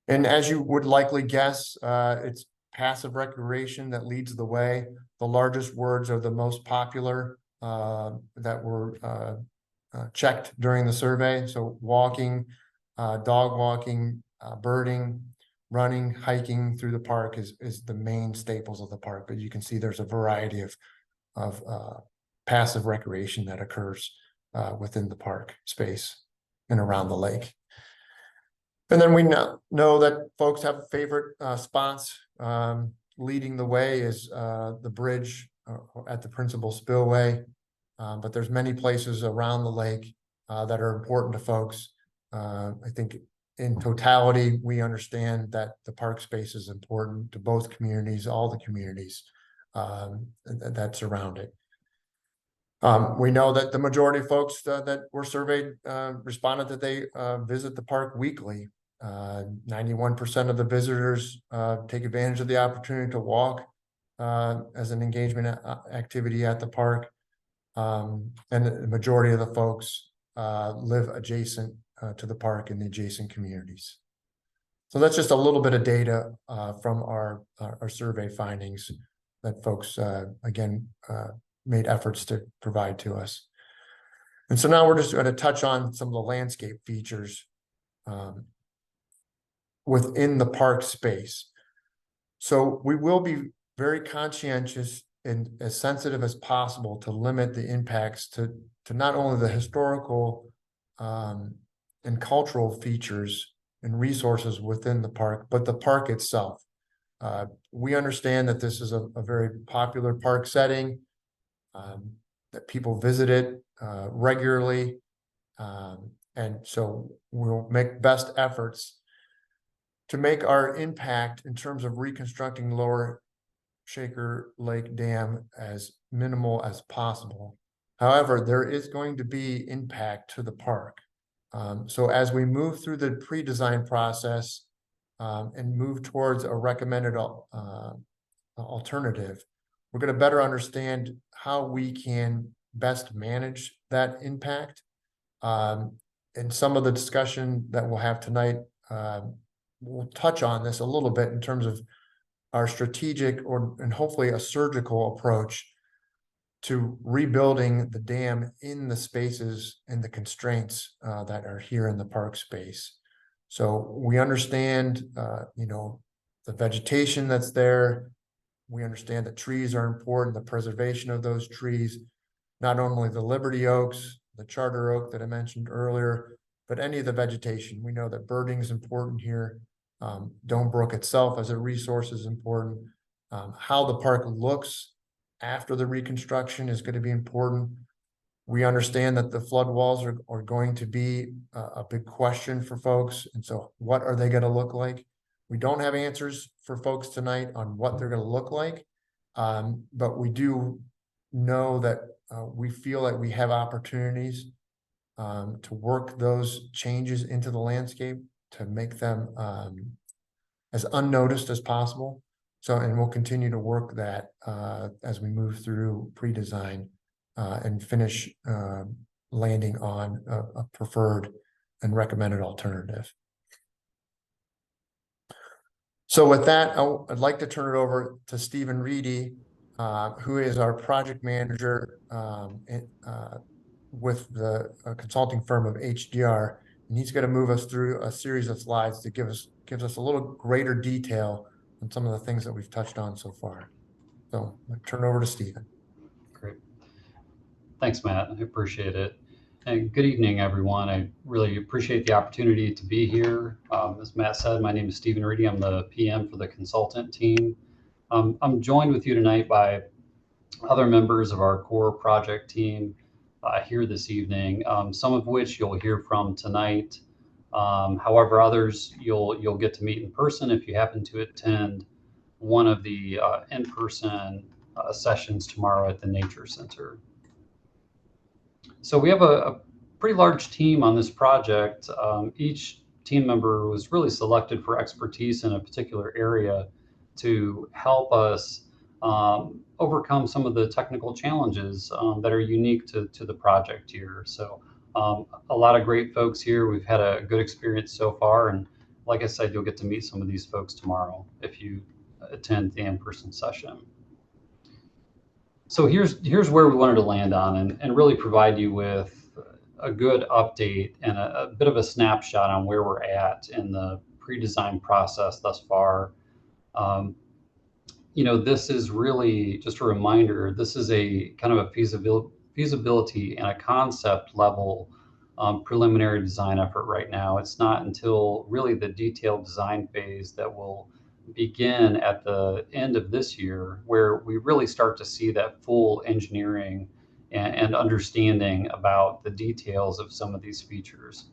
And as you would likely guess, it's passive recreation that leads the way. The largest words are the most popular that were checked during the survey. So walking, dog walking, birding, running, hiking through the park is the main staples of the park. But you can see there's a variety of passive recreation that occurs within the park space and around the lake. And then we know that folks have favorite spots. Leading the way is the bridge at the principal spillway. But there's many places around the lake that are important to folks. I think in totality, we understand that the park space is important to both communities, all the communities that surround it. We know that the majority of folks that were surveyed responded that they visit the park weekly. 91% of the visitors take advantage of the opportunity to walk as an engagement activity at the park. And the majority of the folks live adjacent to the park in the adjacent communities. So that's just a little bit of data from our survey findings that folks, again, made efforts to provide to us. And so now we're just going to touch on some of the landscape features within the park space. So we will be very conscientious and as sensitive as possible to limit the impacts to not only the historical and cultural features and resources within the park, but the park itself. We understand that this is a very popular park setting, that people visit it regularly. And so we'll make best efforts to make our impact in terms of reconstructing Lower Shaker Lake Dam as minimal as possible. However, there is going to be impact to the park. So as we move through the pre-design process and move towards a recommended alternative, we're going to better understand how we can best manage that impact. And some of the discussion that we'll have tonight, we'll touch on this a little bit in terms of our strategic and hopefully a surgical approach to rebuilding the dam in the spaces and the constraints that are here in the park space. So we understand, the vegetation that's there. We understand that trees are important, the preservation of those trees, not only the Liberty oaks, the charter oak that I mentioned earlier, but any of the vegetation. We know that birding is important here. Dome Brook itself as a resource is important. How the park looks after the reconstruction is going to be important. We understand that the flood walls are going to be a big question for folks. And so what are they going to look like? We don't have answers for folks tonight on what they're going to look like. But we do know that we feel like we have opportunities to work those changes into the landscape to make them as unnoticed as possible. So, and we'll continue to work that as we move through pre-design and finish landing on a preferred and recommended alternative. So with that, I'd like to turn it over to Stephen Reedy, who is our project manager with the consulting firm of HDR. And he's going to move us through a series of slides to gives us a little greater detail on some of the things that we've touched on so far. So I'll turn it over to Stephen. Great. Thanks, Matt. I appreciate it. And good evening, everyone. I really appreciate the opportunity to be here. As Matt said, my name is Stephen Reedy. I'm the PM for the consultant team. I'm joined with you tonight by other members of our core project team here this evening, some of which you'll hear from tonight. However, others you'll get to meet in person if you happen to attend one of the in-person sessions tomorrow at the Nature Center. So we have a pretty large team on this project. Each team member was really selected for expertise in a particular area to help us overcome some of the technical challenges that are unique to the project here. So a lot of great folks here. We've had a good experience so far. And like I said, you'll get to meet some of these folks tomorrow if you attend the in-person session. So here's where we wanted to land on and really provide you with a good update and a bit of a snapshot on where we're at in the pre-design process thus far. This is really just a reminder, this is a kind of a feasibility and a concept level preliminary design effort right now. It's not until really the detailed design phase that we'll begin at the end of this year, where we really start to see that full engineering and understanding about the details of some of these features.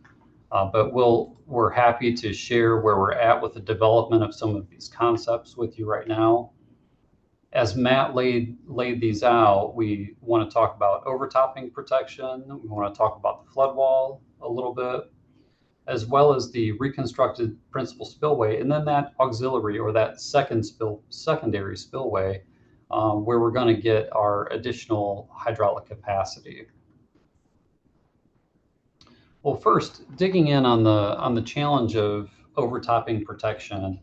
But we're happy to share where we're at with the development of some of these concepts with you right now. As Matt laid these out, we want to talk about overtopping protection. We want to talk about the flood wall a little bit, as well as the reconstructed principal spillway, and then that auxiliary or that secondary spillway, where we're going to get our additional hydraulic capacity. Well, first, digging in on the challenge of overtopping protection,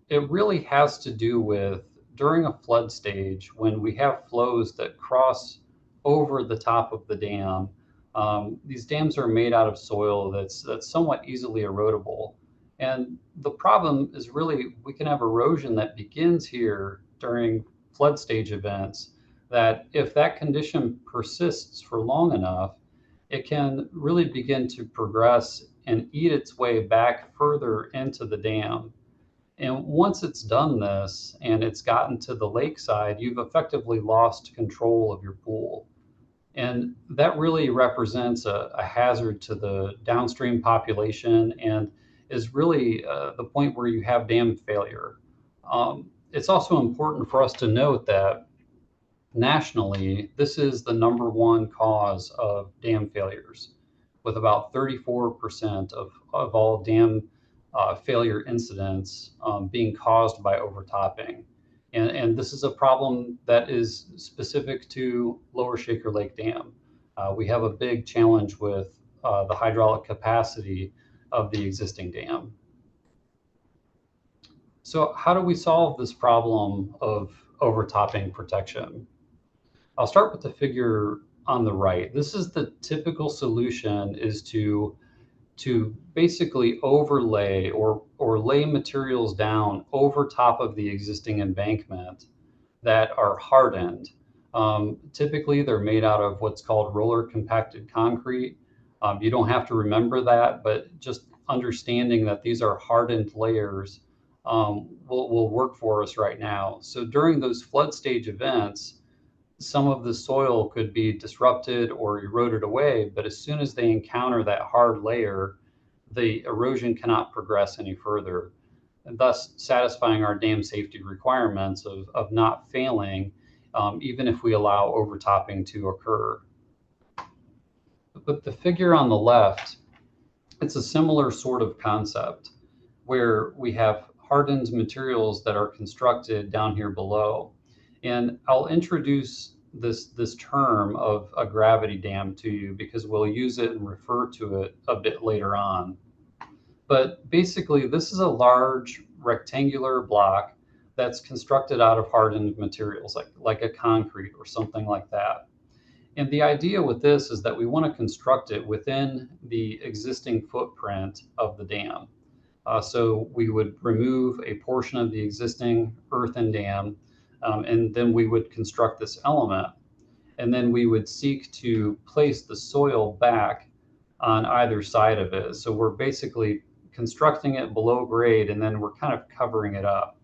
it really has to do with during a flood stage when we have flows that cross over the top of the dam. These dams are made out of soil that's somewhat easily erodible, and the problem is really we can have erosion that begins here during flood stage events. That if that condition persists for long enough, it can really begin to progress and eat its way back further into the dam. And once it's done this and it's gotten to the lakeside, you've effectively lost control of your pool. And that really represents a hazard to the downstream population and is really the point where you have dam failure. It's also important for us to note that nationally, this is the #1 cause of dam failures, with about 34% of all dam failure incidents being caused by overtopping. And this is a problem that is specific to Lower Shaker Lake Dam. We have a big challenge with the hydraulic capacity of the existing dam. So how do we solve this problem of overtopping protection? I'll start with the figure on the right. This is the typical solution, is to basically overlay or lay materials down over top of the existing embankment that are hardened. Typically, they're made out of what's called roller compacted concrete. You don't have to remember that, but just understanding that these are hardened layers will work for us right now. So during those flood stage events, some of the soil could be disrupted or eroded away, but as soon as they encounter that hard layer, the erosion cannot progress any further, and thus satisfying our dam safety requirements of not failing, even if we allow overtopping to occur. But the figure on the left, it's a similar sort of concept where we have hardened materials that are constructed down here below. And I'll introduce this term of a gravity dam to you because we'll use it and refer to it a bit later on. But basically, this is a large rectangular block that's constructed out of hardened materials, like a concrete or something like that. And the idea with this is that we want to construct it within the existing footprint of the dam. So we would remove a portion of the existing earthen dam, and then we would construct this element. And then we would seek to place the soil back on either side of it. So we're basically constructing it below grade, and then we're kind of covering it up.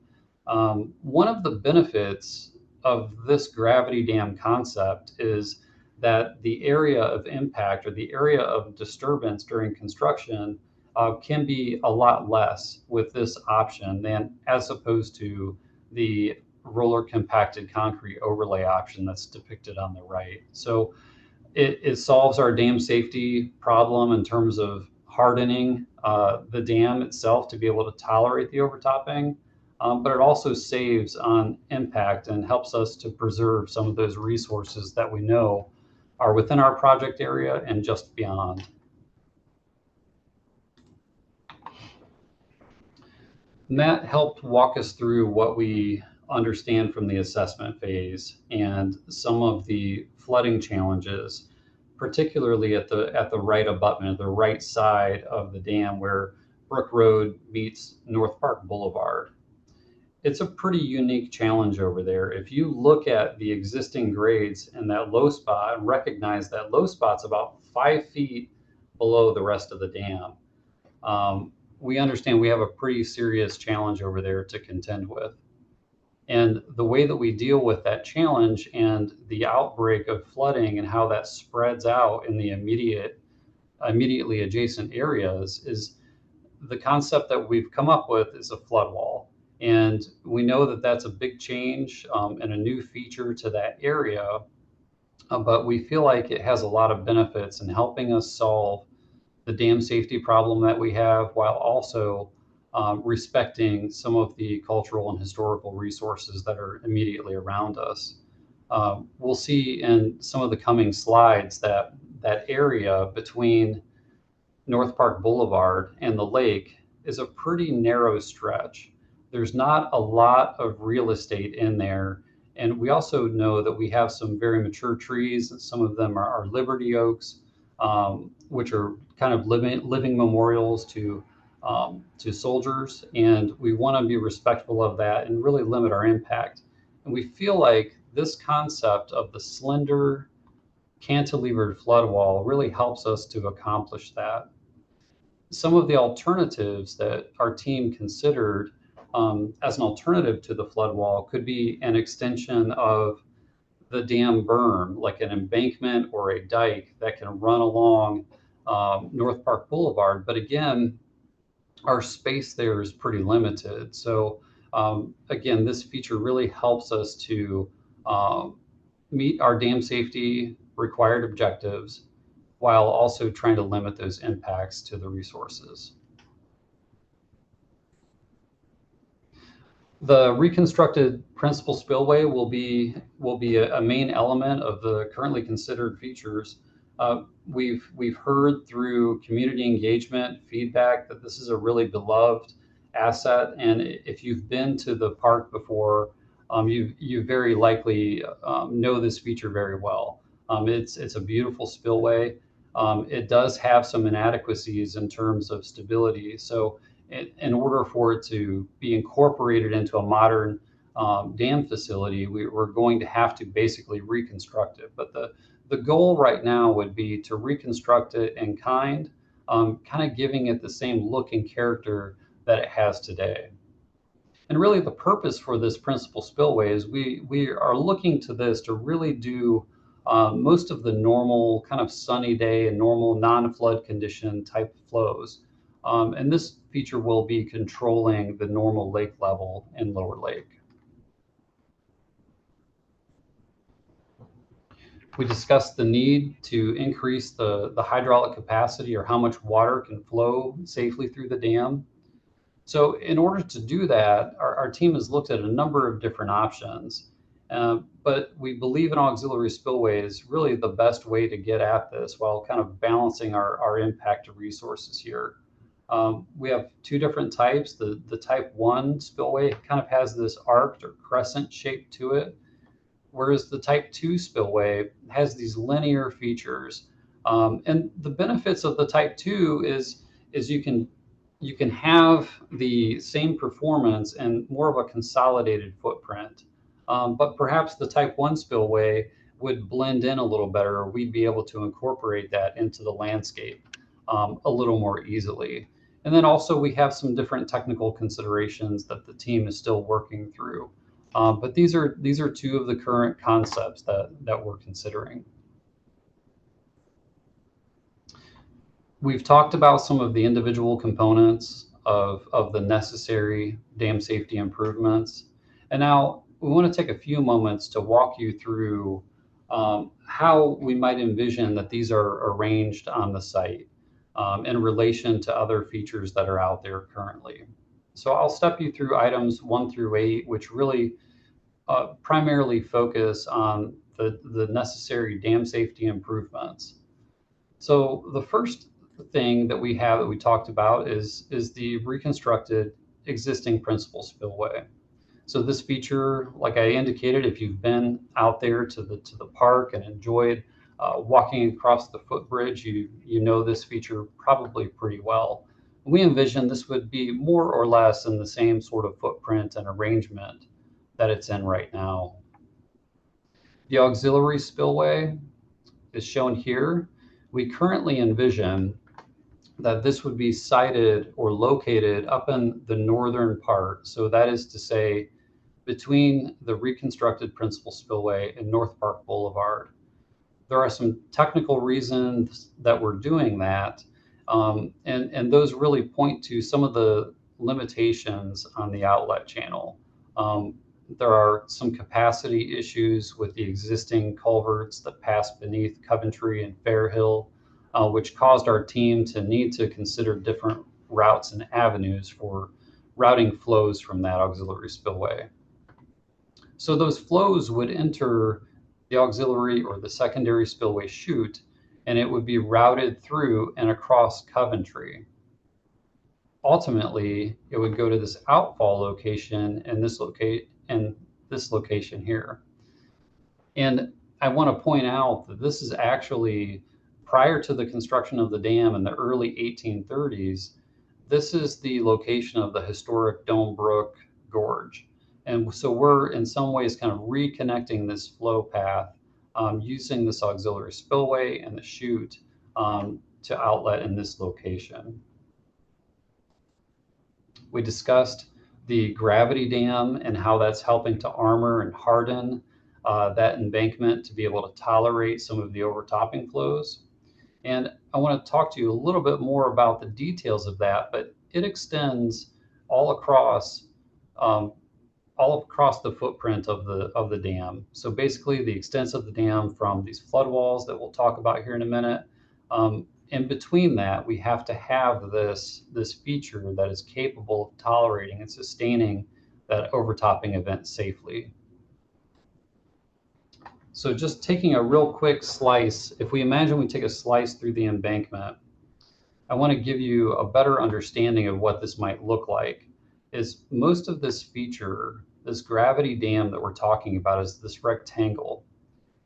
One of the benefits of this gravity dam concept is that the area of impact or the area of disturbance during construction can be a lot less with this option than as opposed to the roller compacted concrete overlay option that's depicted on the right. So it solves our dam safety problem in terms of hardening the dam itself to be able to tolerate the overtopping, but it also saves on impact and helps us to preserve some of those resources that we know are within our project area and just beyond. Matt helped walk us through what we understand from the assessment phase and some of the flooding challenges, particularly at the right abutment, the right side of the dam where Brook Road meets North Park Boulevard. It's a pretty unique challenge over there. If you look at the existing grades in that low spot and recognize that low spot's about 5 feet below the rest of the dam. we understand we have a pretty serious challenge over there to contend with. And the way that we deal with that challenge and the outbreak of flooding and how that spreads out in the immediately adjacent areas is the concept that we've come up with is a flood wall. And we know that that's a big change and a new feature to that area, but we feel like it has a lot of benefits in helping us solve the dam safety problem that we have while also respecting some of the cultural and historical resources that are immediately around us. We'll see in some of the coming slides that that area between North Park Boulevard and the lake is a pretty narrow stretch. There's not a lot of real estate in there. And we also know that we have some very mature trees. Some of them are Liberty oaks, which are kind of living memorials to soldiers. And we want to be respectful of that and really limit our impact. And we feel like this concept of the slender cantilevered flood wall really helps us to accomplish that. Some of the alternatives that our team considered as an alternative to the flood wall could be an extension of the dam berm, like an embankment or a dike that can run along North Park Boulevard. But again, our space there is pretty limited. So again, this feature really helps us to meet our dam safety required objectives while also trying to limit those impacts to the resources. The reconstructed principal spillway will be a main element of the currently considered features. We've heard through community engagement feedback that this is a really beloved asset, and if you've been to the park before, you very likely know this feature very well. It's a beautiful spillway. It does have some inadequacies in terms of stability. So in order for it to be incorporated into a modern dam facility, we're going to have to basically reconstruct it. But the goal right now would be to reconstruct it in kind of giving it the same look and character that it has today. And really the purpose for this principal spillway is we are looking to this to really do most of the normal kind of sunny day and normal non-flood condition type flows. And this feature will be controlling the normal lake level in Lower Lake. We discussed the need to increase the hydraulic capacity, or how much water can flow safely through the dam. So in order to do that, our team has looked at a number of different options, but we believe an auxiliary spillway is really the best way to get at this while kind of balancing our impact to resources here. We have two different types. The type 1 spillway kind of has this arced or crescent shape to it, whereas the type 2 spillway has these linear features. And the benefits of the type 2 is you can have the same performance and more of a consolidated footprint. But perhaps the type 1 spillway would blend in a little better, or we'd be able to incorporate that into the landscape a little more easily. And then also we have some different technical considerations that the team is still working through. But these are two of the current concepts that we're considering. We've talked about some of the individual components of the necessary dam safety improvements. And now we want to take a few moments to walk you through how we might envision that these are arranged on the site in relation to other features that are out there currently. So I'll step you through items 1 through 8, which really primarily focus on the necessary dam safety improvements. So the first thing that we have that we talked about is the reconstructed existing principal spillway. So this feature, like I indicated, if you've been out there to the park and enjoyed walking across the footbridge, you know this feature probably pretty well. We envision this would be more or less in the same sort of footprint and arrangement that it's in right now. The auxiliary spillway is shown here. We currently envision that this would be sited or located up in the northern part. So that is to say, between the reconstructed principal spillway and North Park Boulevard. There are some technical reasons that we're doing that, and those really point to some of the limitations on the outlet channel. There are some capacity issues with the existing culverts that pass beneath Coventry and Fairhill, which caused our team to need to consider different routes and avenues for routing flows from that auxiliary spillway. So those flows would enter the auxiliary or the secondary spillway chute, and it would be routed through and across Coventry. Ultimately, it would go to this outfall location and this location here. And I want to point out that this is actually prior to the construction of the dam in the early 1830s. This is the location of the historic Dome Brook Gorge. And so we're in some ways kind of reconnecting this flow path using this auxiliary spillway and the chute to outlet in this location. We discussed the gravity dam and how that's helping to armor and harden that embankment to be able to tolerate some of the overtopping flows. And I want to talk to you a little bit more about the details of that, but it extends all across the footprint of the dam. So basically the extent of the dam from these flood walls that we'll talk about here in a minute. In between that, we have to have this feature that is capable of tolerating and sustaining that overtopping event safely. So just taking a real quick slice, if we imagine we take a slice through the embankment, I want to give you a better understanding of what this might look like. Is most of this feature, this gravity dam that we're talking about, is this rectangle.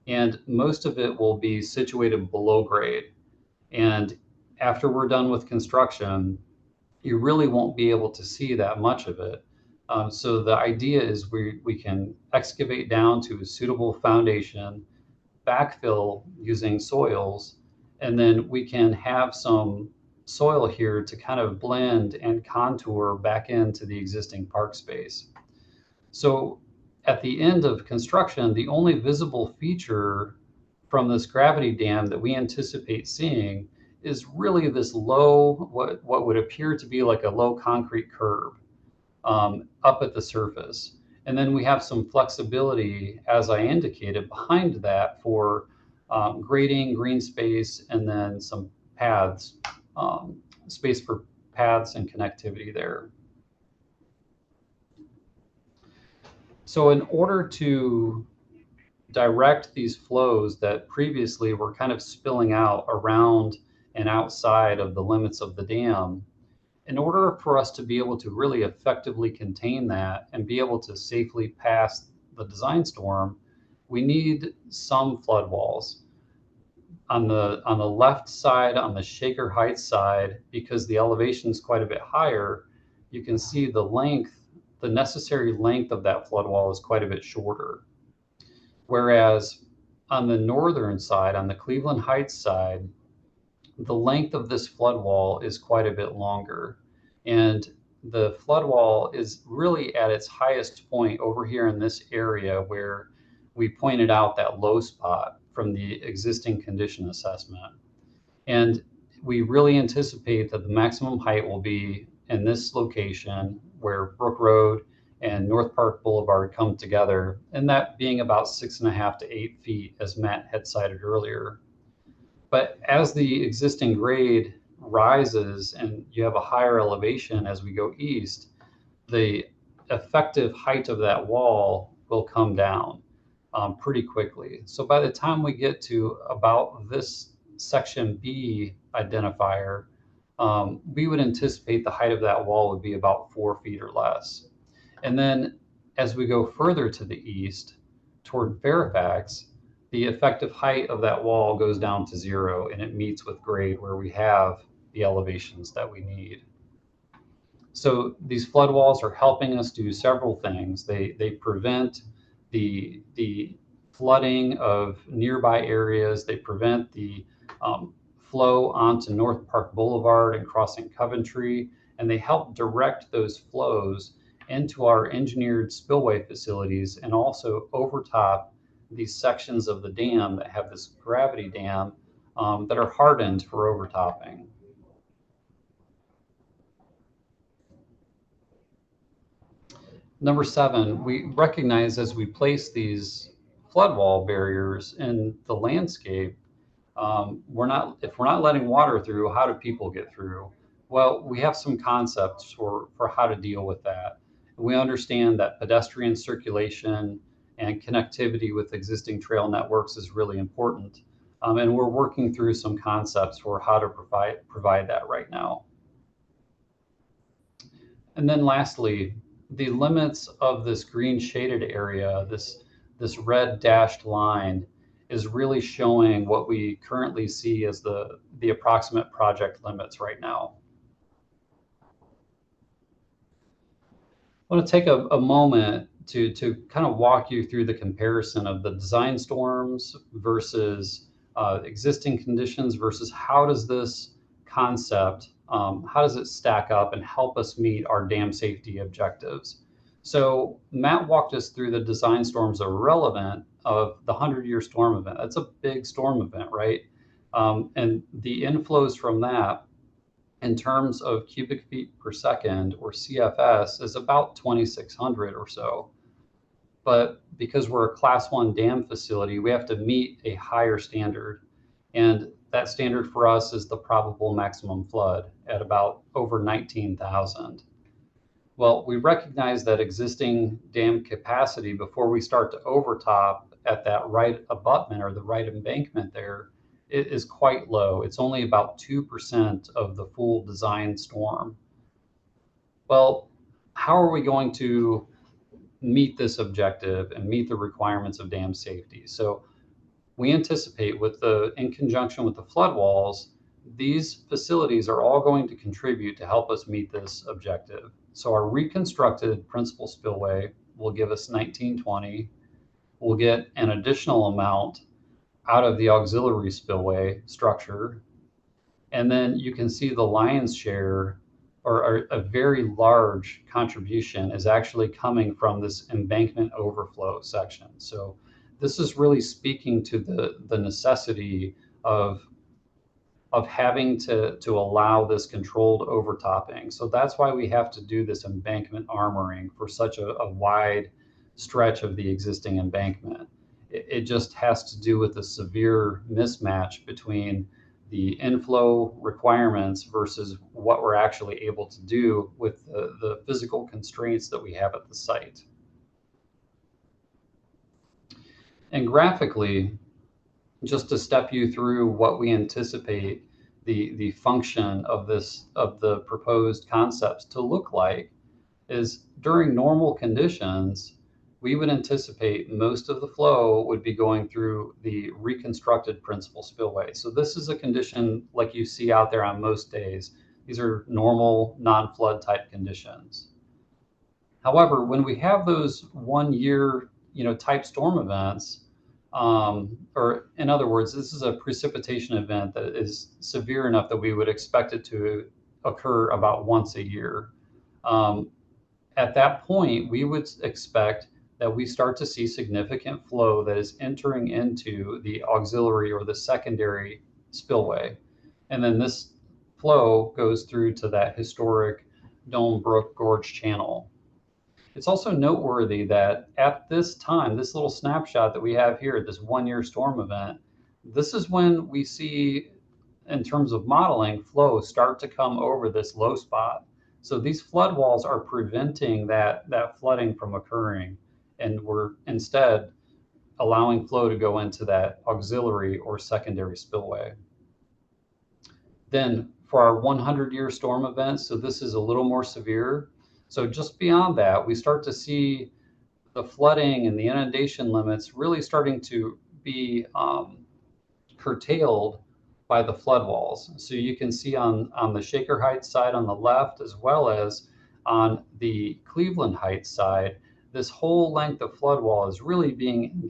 And most of it will be situated below grade. And after we're done with construction, you really won't be able to see that much of it. So the idea is we can excavate down to a suitable foundation, backfill using soils, and then we can have some soil here to kind of blend and contour back into the existing park space. So at the end of construction, the only visible feature from this gravity dam that we anticipate seeing is really this low, what would appear to be like a low concrete curb up at the surface. And then we have some flexibility, as I indicated, behind that for grading, green space, and then some paths, space for paths and connectivity there. So in order to direct these flows that previously were kind of spilling out around and outside of the limits of the dam, in order for us to be able to really effectively contain that and be able to safely pass the design storm, we need some flood walls. On the left side, on the Shaker Heights side, because the elevation is quite a bit higher, you can see the length, the necessary length of that flood wall is quite a bit shorter. Whereas on the northern side, on the Cleveland Heights side, the length of this flood wall is quite a bit longer. And the flood wall is really at its highest point over here in this area where we pointed out that low spot from the existing condition assessment. And we really anticipate that the maximum height will be in this location where Brook Road and North Park Boulevard come together, and that being about 6.5 to 8 feet, as Matt had cited earlier. But as the existing grade rises and you have a higher elevation as we go east, the effective height of that wall will come down pretty quickly. So by the time we get to about this section B identifier, we would anticipate the height of that wall would be about 4 feet or less. And then as we go further to the east toward Fairfax, the effective height of that wall goes down to 0 and it meets with grade where we have the elevations that we need. So these flood walls are helping us do several things. They prevent the flooding of nearby areas. They prevent the flow onto North Park Boulevard and crossing Coventry, and they help direct those flows into our engineered spillway facilities and also overtop these sections of the dam that have this gravity dam that are hardened for overtopping. Number 7, we recognize as we place these flood wall barriers in the landscape, if we're not letting water through, how do people get through? Well, we have some concepts for how to deal with that. We understand that pedestrian circulation and connectivity with existing trail networks is really important. And we're working through some concepts for how to provide that right now. And then lastly, the limits of this green shaded area, this red dashed line, is really showing what we currently see as the approximate project limits right now. I want to take a moment to kind of walk you through the comparison of the design storms versus existing conditions versus how does this concept, how does it stack up and help us meet our dam safety objectives. So Matt walked us through the design storms that are relevant of the 100-year storm event. That's a big storm event, right? And the inflows from that in terms of cubic feet per second, or CFS, is about 2,600 or so. But because we're a class 1 dam facility, we have to meet a higher standard. And that standard for us is the probable maximum flood at about over 19,000. Well, we recognize that existing dam capacity before we start to overtop at that right abutment or the right embankment there is quite low. It's only about 2% of the full design storm. Well, how are we going to meet this objective and meet the requirements of dam safety? So we anticipate in conjunction with the flood walls, these facilities are all going to contribute to help us meet this objective. So our reconstructed principal spillway will give us 1920. We'll get an additional amount out of the auxiliary spillway structure. And then you can see the lion's share, or a very large contribution, is actually coming from this embankment overflow section. So this is really speaking to the necessity of having to allow this controlled overtopping. So that's why we have to do this embankment armoring for such a wide stretch of the existing embankment. It just has to do with the severe mismatch between the inflow requirements versus what we're actually able to do with the physical constraints that we have at the site. And graphically, just to step you through what we anticipate the function of the proposed concepts to look like, is during normal conditions, we would anticipate most of the flow would be going through the reconstructed principal spillway. So this is a condition like you see out there on most days. These are normal non-flood type conditions. However, when we have those 1 year, type storm events, or in other words, this is a precipitation event that is severe enough that we would expect it to occur about once a year. At that point, we would expect that we start to see significant flow that is entering into the auxiliary or the secondary spillway. And then this flow goes through to that historic Dome Brook Gorge channel. It's also noteworthy that at this time, this little snapshot that we have here, this 1 year storm event, this is when we see, in terms of modeling, flow start to come over this low spot. So these flood walls are preventing that flooding from occurring, and we're instead allowing flow to go into that auxiliary or secondary spillway. Then for our 100-year storm events, so this is a little more severe. So just beyond that, we start to see the flooding and the inundation limits really starting to be curtailed by the flood walls. So you can see on the Shaker Heights side on the left, as well as on the Cleveland Heights side, this whole length of flood wall is really being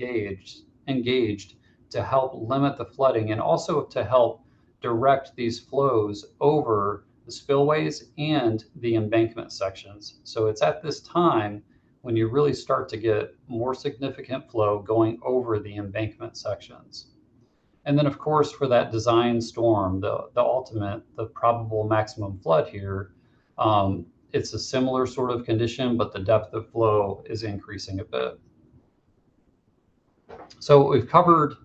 engaged to help limit the flooding and also to help direct these flows over the spillways and the embankment sections. So it's at this time when you really start to get more significant flow going over the embankment sections. And then, of course, for that design storm, the probable maximum flood here, it's a similar sort of condition, but the depth of flow is increasing a bit. So we've covered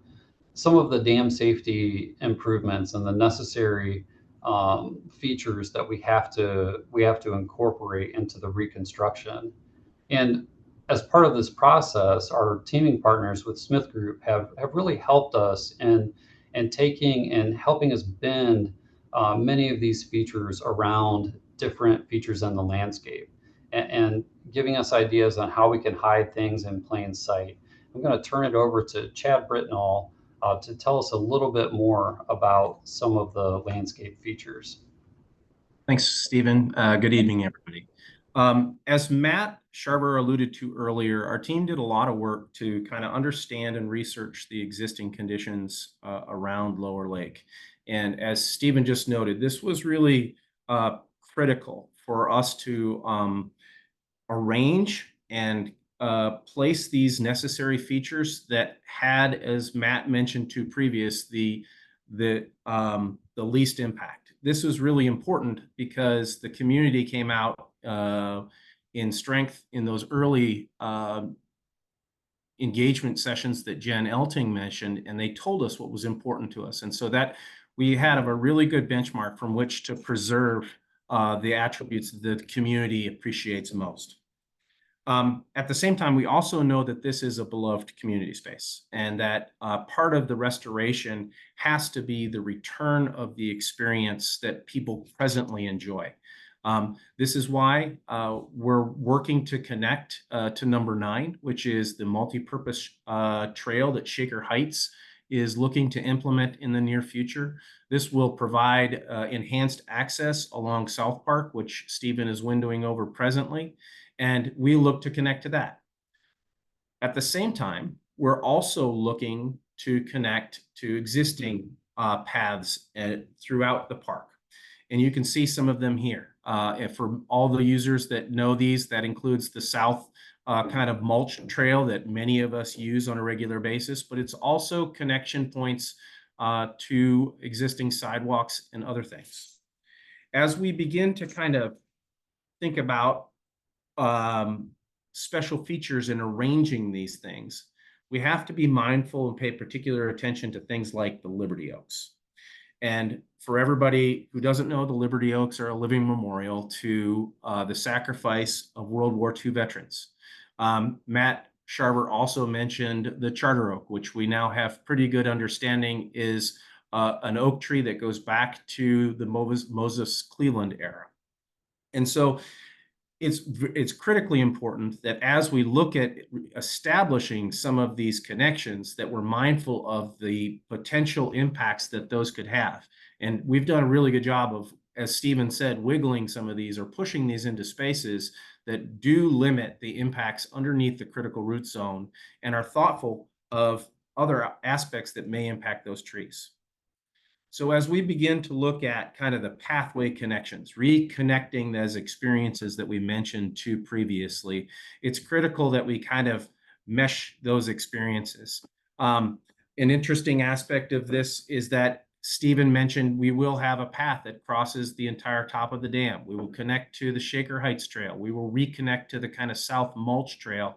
some of the dam safety improvements and the necessary features that we have to incorporate into the reconstruction. And as part of this process, our teaming partners with Smith Group have really helped us in taking and helping us bend many of these features around different features in the landscape and giving us ideas on how we can hide things in plain sight. I'm going to turn it over to Chad Britnall to tell us a little bit more about some of the landscape features. Thanks, Stephen. Good evening, everybody. As Matt Sharber alluded to earlier, our team did a lot of work to kind of understand and research the existing conditions around Lower Lake. And as Stephen just noted, this was really critical for us to arrange and place these necessary features that had, as Matt mentioned to previous, the least impact. This was really important because the community came out in strength in those early engagement sessions that Jen Elting mentioned, and they told us what was important to us. And so that we had a really good benchmark from which to preserve the attributes that the community appreciates most. At the same time, we also know that this is a beloved community space and that part of the restoration has to be the return of the experience that people presently enjoy. This is why we're working to connect to number 9, which is the multi-purpose trail that Shaker Heights is looking to implement in the near future. This will provide enhanced access along South Park, which Stephen is windowing over presently. And we look to connect to that. At the same time, we're also looking to connect to existing paths throughout the park. And you can see some of them here. For all the users that know these, that includes the south kind of mulch trail that many of us use on a regular basis, but it's also connection points to existing sidewalks and other things. As we begin to kind of think about special features in arranging these things, we have to be mindful and pay particular attention to things like the Liberty Oaks. And for everybody who doesn't know, the Liberty Oaks are a living memorial to the sacrifice of World War II veterans. Matt Sharber also mentioned the Charter Oak, which we now have pretty good understanding is an oak tree that goes back to the Moses Cleveland era. And so it's critically important that as we look at establishing some of these connections, that we're mindful of the potential impacts that those could have. And we've done a really good job of, as Stephen said, wiggling some of these or pushing these into spaces that do limit the impacts underneath the critical root zone and are thoughtful of other aspects that may impact those trees. So as we begin to look at kind of the pathway connections, reconnecting those experiences that we mentioned to previously, it's critical that we kind of mesh those experiences. An interesting aspect of this is that Stephen mentioned we will have a path that crosses the entire top of the dam. We will connect to the Shaker Heights Trail. We will reconnect to the kind of South Mulch Trail.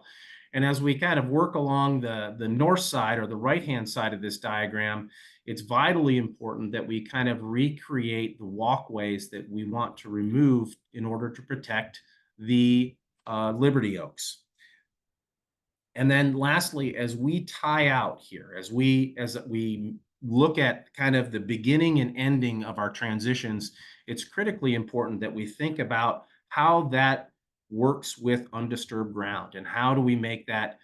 And as we kind of work along the north side or the right-hand side of this diagram, it's vitally important that we kind of recreate the walkways that we want to remove in order to protect the Liberty Oaks. And then lastly, as we tie out here, as we look at kind of the beginning and ending of our transitions, it's critically important that we think about how that works with undisturbed ground and how do we make that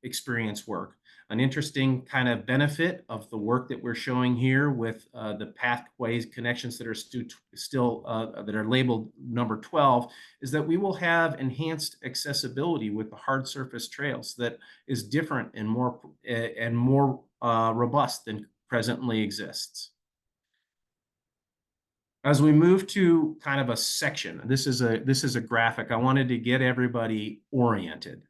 experience work. An interesting kind of benefit of the work that we're showing here with the pathways connections that are still that are labeled number 12 is that we will have enhanced accessibility with the hard surface trails that is different and more robust than presently exists. As we move to kind of a section, this is a graphic. I wanted to get everybody oriented.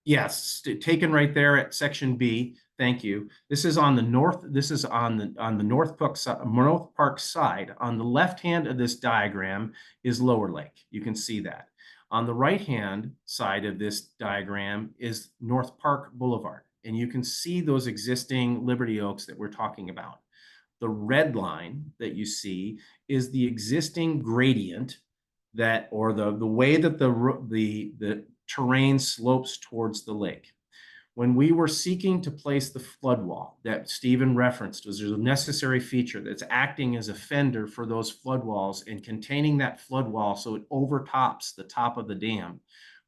Yes, taken right there at section B. Thank you. This is on the north. This is on the North Park side. On the left hand of this diagram is Lower Lake. You can see that. On the right hand side of this diagram is North Park Boulevard, and you can see those existing Liberty Oaks that we're talking about. The red line that you see is the existing gradient that, or the way that the terrain slopes towards the lake. When we were seeking to place the flood wall that Stephen referenced, was there's a necessary feature that's acting as a fender for those flood walls and containing that flood wall so it overtops the top of the dam.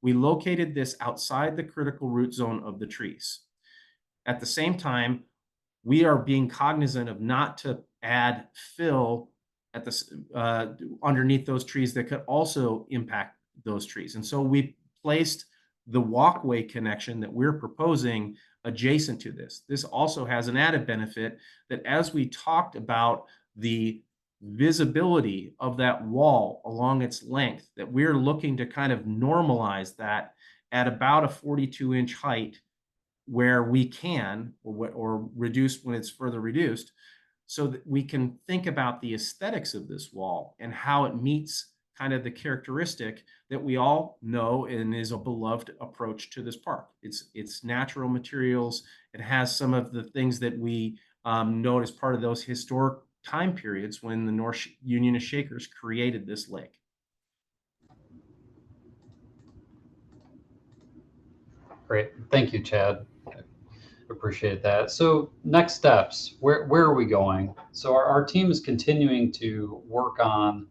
We located this outside the critical root zone of the trees. At the same time, we are being cognizant of not to add fill at the underneath those trees that could also impact those trees. And so we placed the walkway connection that we're proposing adjacent to this. This also has an added benefit that as we talked about the visibility of that wall along its length, that we're looking to kind of normalize that at about a 42-inch height where we can, or reduce when it's further reduced, so that we can think about the aesthetics of this wall and how it meets kind of the characteristic that we all know and is a beloved approach to this park. It's natural materials. It has some of the things that we know as part of those historic time periods when the North Union of Shakers created this lake. Great. Thank you, Chad. Appreciate that. So next steps, where are we going? So our team is continuing to work on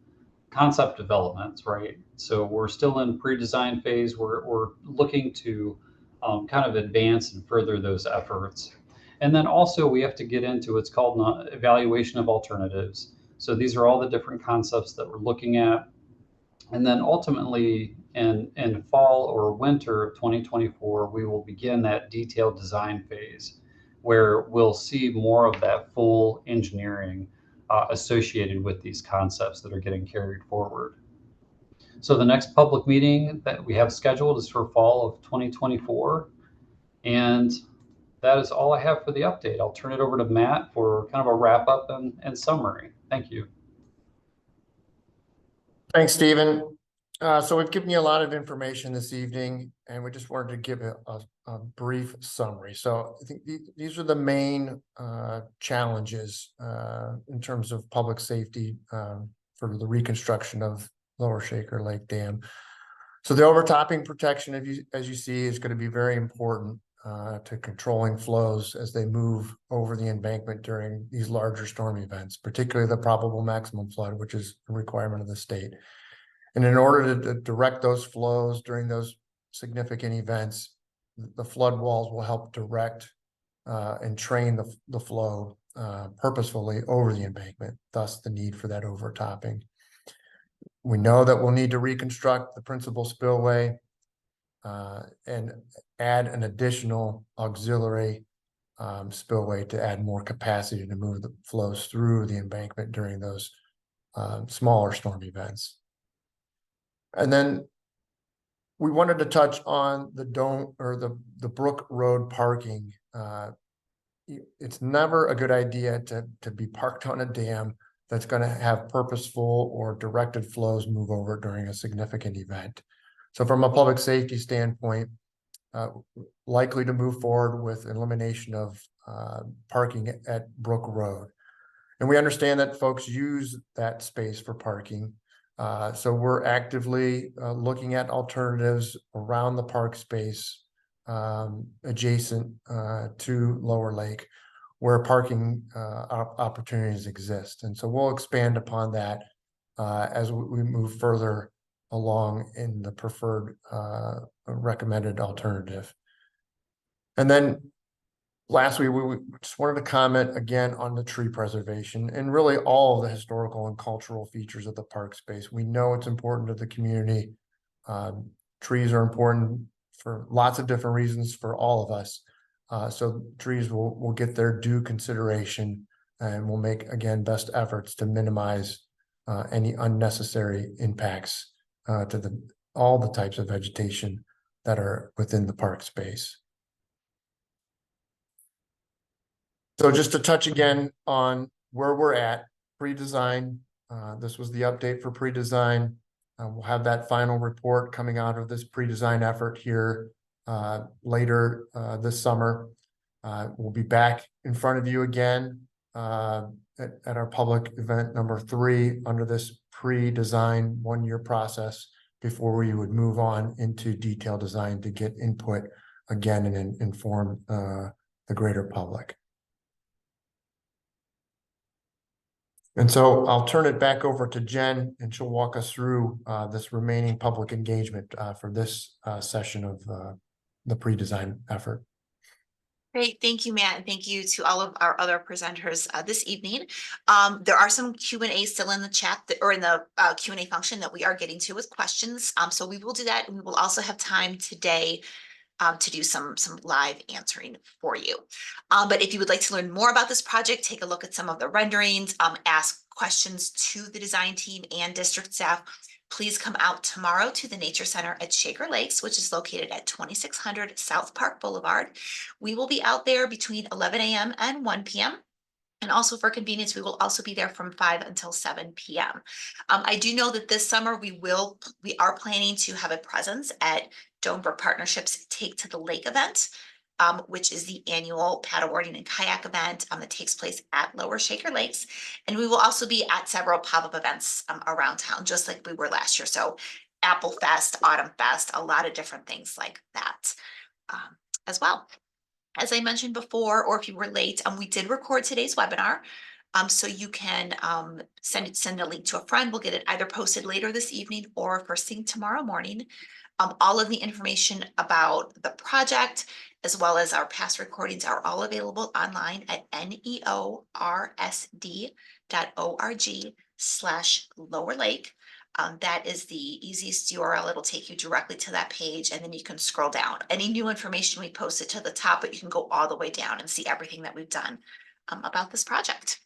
concept developments, right? So we're still in pre-design phase. We're looking to kind of advance and further those efforts. And then also we have to get into what's called an evaluation of alternatives. So these are all the different concepts that we're looking at. And then ultimately in fall or winter of 2024, we will begin that detailed design phase where we'll see more of that full engineering associated with these concepts that are getting carried forward. So the next public meeting that we have scheduled is for fall of 2024. And that is all I have for the update. I'll turn it over to Matt for kind of a wrap up and summary. Thank you. Thanks, Stephen. So we've given you a lot of information this evening, and we just wanted to give a brief summary. So I think these are the main challenges in terms of public safety for the reconstruction of Lower Shaker Lake Dam. So the overtopping protection, as you see, is going to be very important to controlling flows as they move over the embankment during these larger storm events, particularly the probable maximum flood, which is a requirement of the state. And in order to direct those flows during those significant events, the flood walls will help direct and train the flow purposefully over the embankment, thus the need for that overtopping. We know that we'll need to reconstruct the principal spillway and add an additional auxiliary spillway to add more capacity to move the flows through the embankment during those smaller storm events. And then we wanted to touch on the the Brook Road parking. It's never a good idea to be parked on a dam that's going to have purposeful or directed flows move over during a significant event. So from a public safety standpoint, likely to move forward with elimination of parking at Brook Road. And we understand that folks use that space for parking. So we're actively looking at alternatives around the park space adjacent to Lower Lake where parking opportunities exist. And so we'll expand upon that as we move further along in the preferred recommended alternative. And then lastly, we just wanted to comment again on the tree preservation and really all of the historical and cultural features of the park space. We know it's important to the community. Trees are important for lots of different reasons for all of us. So trees will get their due consideration and we'll make, again, best efforts to minimize any unnecessary impacts to all the types of vegetation that are within the park space. So just to touch again on where we're at, pre-design, this was the update for pre-design. We'll have that final report coming out of this pre-design effort here later this summer. We'll be back in front of you again at our public event number 3 under this pre-design 1-year process before we would move on into detailed design to get input again and inform the greater public. And so I'll turn it back over to Jen, and she'll walk us through this remaining public engagement for this session of the pre-design effort. Great, thank you, Matt, and thank you to all of our other presenters this evening. There are some Q&A still in the chat or in the Q&A function that we are getting to with questions. So we will do that, and we will also have time today to do some live answering for you. But if you would like to learn more about this project, take a look at some of the renderings, ask questions to the design team and district staff, please come out tomorrow to the Nature Center at Shaker Lakes, which is located at 2600 South Park Boulevard. We will be out there between 11 a.m. and 1 p.m. And also for convenience, we will also be there from 5 until 7 p.m. I do know that this summer we are planning to have a presence at Donebrook Partnership's Take to the Lake event, which is the annual paddleboarding and kayak event that takes place at Lower Shaker Lakes. And we will also be at several pop-up events around town, just like we were last year. So Apple Fest, Autumn Fest, a lot of different things like that as well. As I mentioned before, or if you were late, we did record today's webinar. So you can send a link to a friend. We'll get it either posted later this evening or first thing tomorrow morning. All of the information about the project, as well as our past recordings, are all available online at neorsd.org/Lower Lake. That is the easiest URL. It'll take you directly to that page, and then you can scroll down. Any new information we posted to the top, but you can go all the way down and see everything that we've done about this project.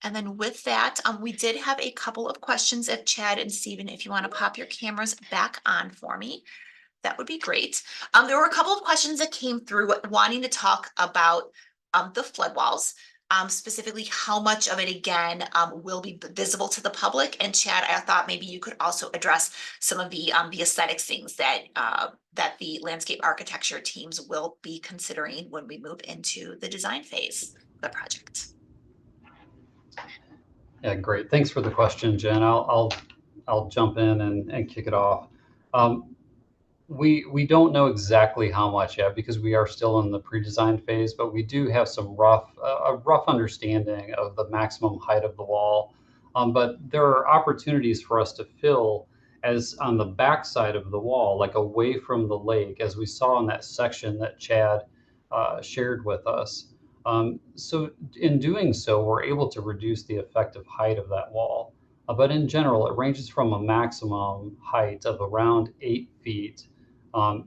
And then with that, we did have a couple of questions. If Chad and Stephen, if you want to pop your cameras back on for me, that would be great. There were a couple of questions that came through wanting to talk about the flood walls. Specifically, how much of it again will be visible to the public. And Chad, I thought maybe you could also address some of the aesthetics things that that the landscape architecture teams will be considering when we move into the design phase of the project. Yeah, great. Thanks for the question, Jen. I'll jump in and kick it off. We don't know exactly how much yet because we are still in the pre-design phase, but we do have some a rough understanding of the maximum height of the wall. But there are opportunities for us to fill as on the back side of the wall, like away from the lake, as we saw in that section that Chad shared with us. So in doing so, we're able to reduce the effective height of that wall. But in general, it ranges from a maximum height of around 8 feet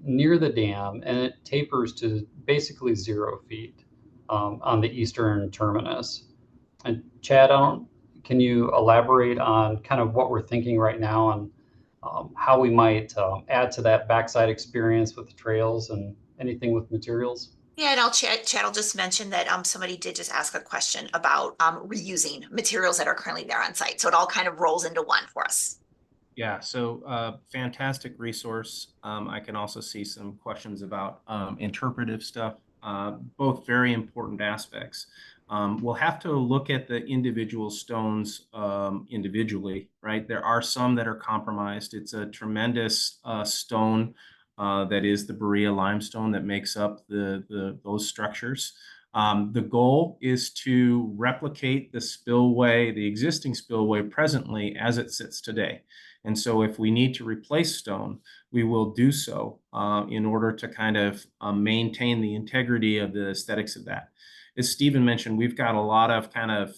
near the dam, and it tapers to basically 0 feet on the eastern terminus. And Chad, can you elaborate on kind of what we're thinking right now on how we might add to that backside experience with the trails and anything with materials? Yeah, and Chad will just mention that somebody did just ask a question about reusing materials that are currently there on site. So it all kind of rolls into one for us. Yeah, so fantastic resource. I can also see some questions about interpretive stuff, both very important aspects. We'll have to look at the individual stones individually, right? There are some that are compromised. It's a tremendous stone that is the Berea limestone that makes up those structures. The goal is to replicate the spillway, the existing spillway presently as it sits today. And so if we need to replace stone, we will do so in order to kind of maintain the integrity of the aesthetics of that. As Stephen mentioned, we've got a lot of kind of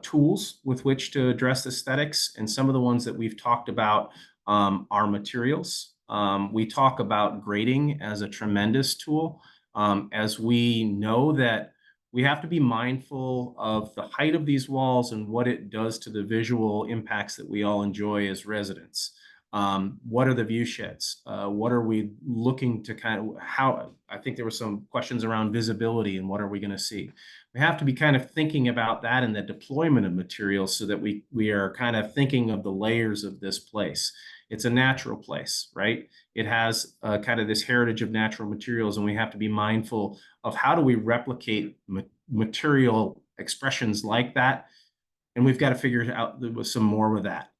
tools with which to address aesthetics. And some of the ones that we've talked about are materials. We talk about grading as a tremendous tool. as we know that we have to be mindful of the height of these walls and what it does to the visual impacts that we all enjoy as residents. What are the view sheds? What are we looking to I think there were some questions around visibility and what are we going to see? We have to be kind of thinking about that in the deployment of materials so that we are kind of thinking of the layers of this place. It's a natural place, right? It has kind of this heritage of natural materials, and we have to be mindful of how do we replicate material expressions like that. And we've got to figure out some more with that.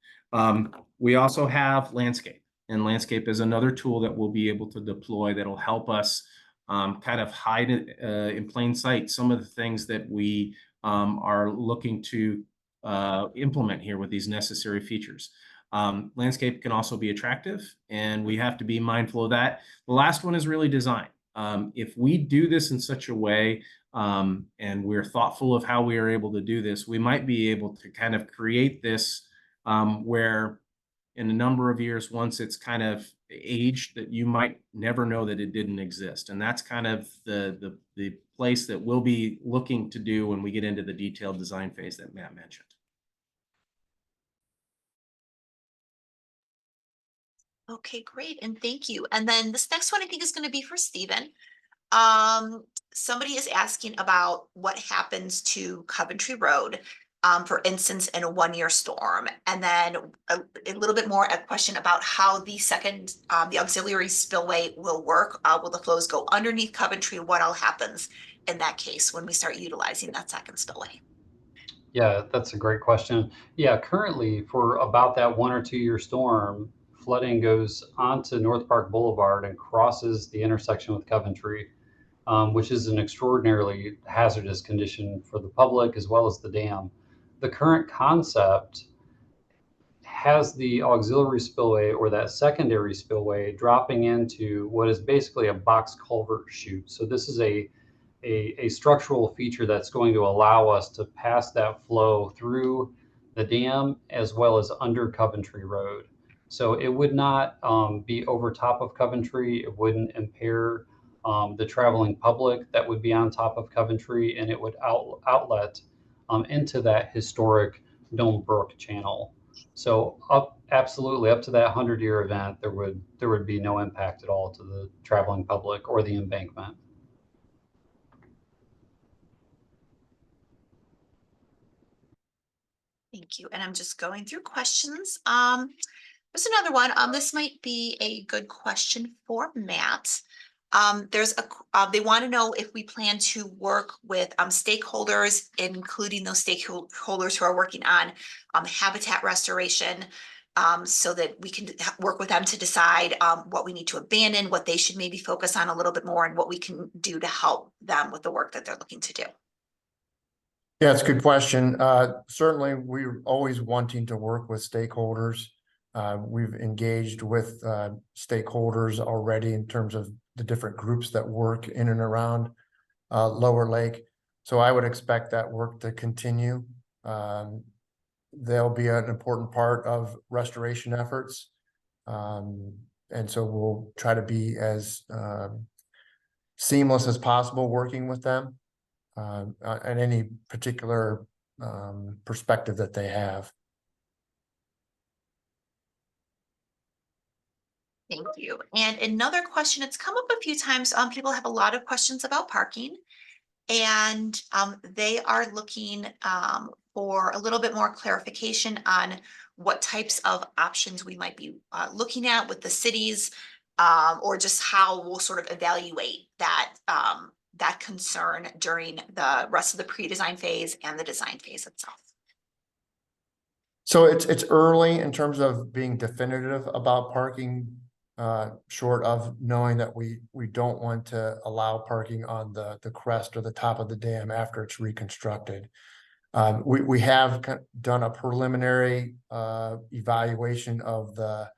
We also have landscape, and landscape is another tool that we'll be able to deploy that'll help us kind of hide in plain sight some of the things that we are looking to implement here with these necessary features. Landscape can also be attractive, and we have to be mindful of that. The last one is really design. If we do this in such a way and we're thoughtful of how we are able to do this, we might be able to kind of create this where in a number of years, once it's kind of aged, that you might never know that it didn't exist. And that's kind of the place that we'll be looking to do when we get into the detailed design phase that Matt mentioned. Okay, great, and thank you. And then this next one I think is going to be for Stephen. Somebody is asking about what happens to Coventry Road, for instance, in a one-year storm. And then a little bit more a question about how the the auxiliary spillway will work. Will the flows go underneath Coventry? What all happens in that case when we start utilizing that second spillway? Yeah, that's a great question. Yeah, currently for about that 1 or 2 year storm, flooding goes onto North Park Boulevard and crosses the intersection with Coventry, which is an extraordinarily hazardous condition for the public as well as the dam. The current concept has the auxiliary spillway or that secondary spillway dropping into what is basically a box culvert chute. So this is a structural feature that's going to allow us to pass that flow through the dam as well as under Coventry Road. So it would not be over top of Coventry. It wouldn't impair the traveling public that would be on top of Coventry, and it would outlet into that historic Dome Brook channel. So absolutely up to that 100-year event, there would be no impact at all to the traveling public or the embankment. Thank you. And I'm just going through questions. There's another one. This might be a good question for Matt. They want to know if we plan to work with stakeholders, including those stakeholders who are working on habitat restoration, so that we can work with them to decide what we need to abandon, what they should maybe focus on a little bit more, and what we can do to help them with the work that they're looking to do. Yeah, it's a good question. Certainly, we're always wanting to work with stakeholders. We've engaged with stakeholders already in terms of the different groups that work in and around Lower Lake. So I would expect that work to continue. They'll be an important part of restoration efforts. And so we'll try to be as seamless as possible working with them at any particular perspective that they have. Thank you. And another question, it's come up a few times. People have a lot of questions about parking, and they are looking for a little bit more clarification on what types of options we might be looking at with the cities, or just how we'll sort of evaluate that that concern during the rest of the pre-design phase and the design phase itself. So it's early in terms of being definitive about parking, short of knowing that we don't want to allow parking on the crest or the top of the dam after it's reconstructed. We have done a preliminary evaluation of the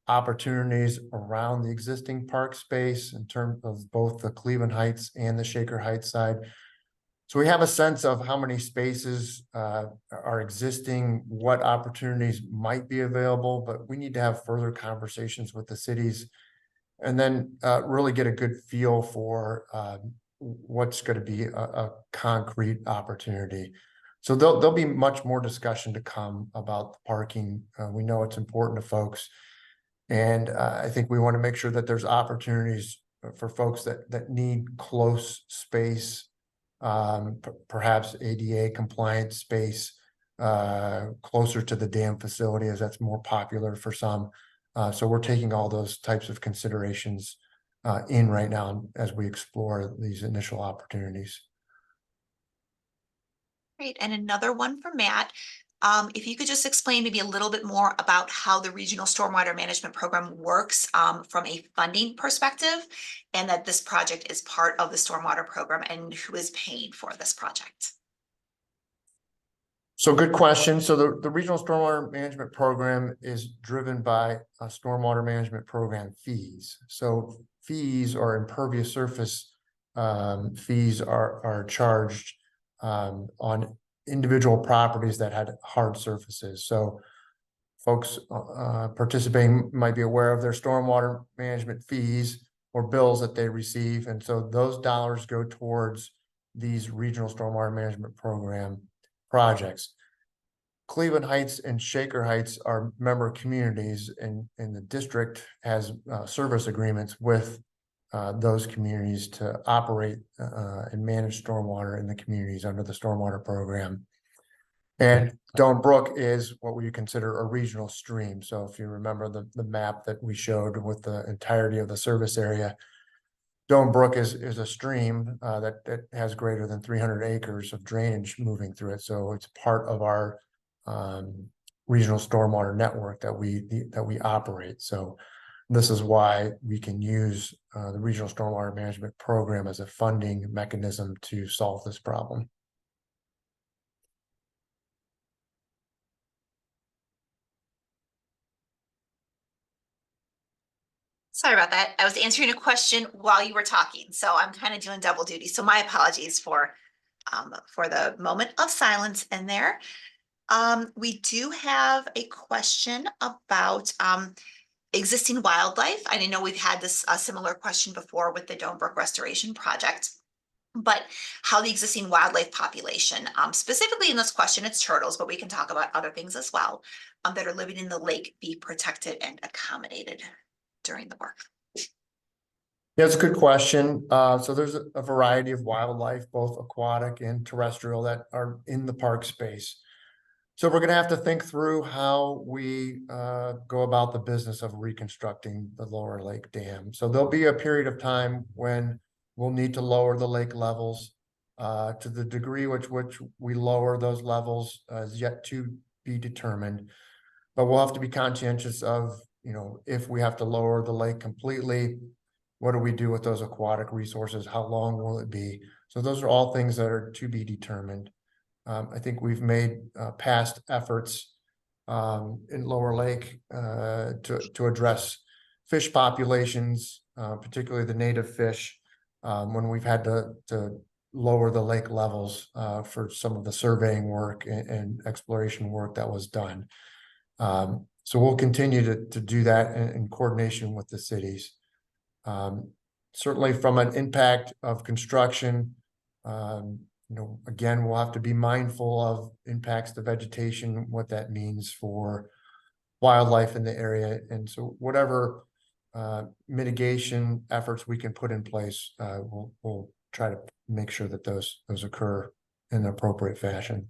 opportunities around the existing park space in terms of both the Cleveland Heights and the Shaker Heights side. So we have a sense of how many spaces are existing, what opportunities might be available, but we need to have further conversations with the cities and then really get a good feel for what's going to be a concrete opportunity. So there'll be much more discussion to come about the parking. We know it's important to folks, and I think we want to make sure that there's opportunities for folks that need close space, perhaps ADA compliant space, closer to the dam facility, as that's more popular for some. So we're taking all those types of considerations in right now as we explore these initial opportunities. Great. And another one for Matt. If you could just explain maybe a little bit more about how the Regional Stormwater Management Program works from a funding perspective, and that this project is part of the stormwater program, and who is paying for this project. So good question. So the Regional Stormwater Management Program is driven by stormwater management program fees. So fees or impervious surface fees are charged on individual properties that had hard surfaces. So folks participating might be aware of their stormwater management fees or bills that they receive. And so those dollars go towards these Regional Stormwater Management Program projects. Cleveland Heights and Shaker Heights are member communities, and the district has service agreements with those communities to operate and manage stormwater in the communities under the stormwater program. And Stone Brook is what we consider a regional stream. So if you remember the map that we showed with the entirety of the service area, Stone Brook is a stream that has greater than 300 acres of drainage moving through it. So it's part of our regional stormwater network that we operate. So this is why we can use the Regional Stormwater Management Program as a funding mechanism to solve this problem. Sorry about that. I was answering a question while you were talking, so I'm kind of doing double duty. So my apologies for the moment of silence in there. We do have a question about existing wildlife. I know we've had this similar question before with the Stone Brook Restoration Project, but how the existing wildlife population, specifically in this question, it's turtles, but we can talk about other things as well, that are living in the lake be protected and accommodated during the work. Yeah, it's a good question. So there's a variety of wildlife, both aquatic and terrestrial, that are in the park space. So we're going to have to think through how we go about the business of reconstructing the lower lake dam. So there'll be a period of time when we'll need to lower the lake levels to the degree which we lower those levels is yet to be determined. But we'll have to be conscientious of, if we have to lower the lake completely, what do we do with those aquatic resources? How long will it be? So those are all things that are to be determined. I think we've made past efforts in Lower Lake to address fish populations, particularly the native fish, when we've had to lower the lake levels for some of the surveying work and exploration work that was done. So we'll continue to do that in coordination with the cities. Certainly from an impact of construction, again, we'll have to be mindful of impacts to vegetation, what that means for wildlife in the area. And so whatever mitigation efforts we can put in place, we'll try to make sure that those occur in an appropriate fashion.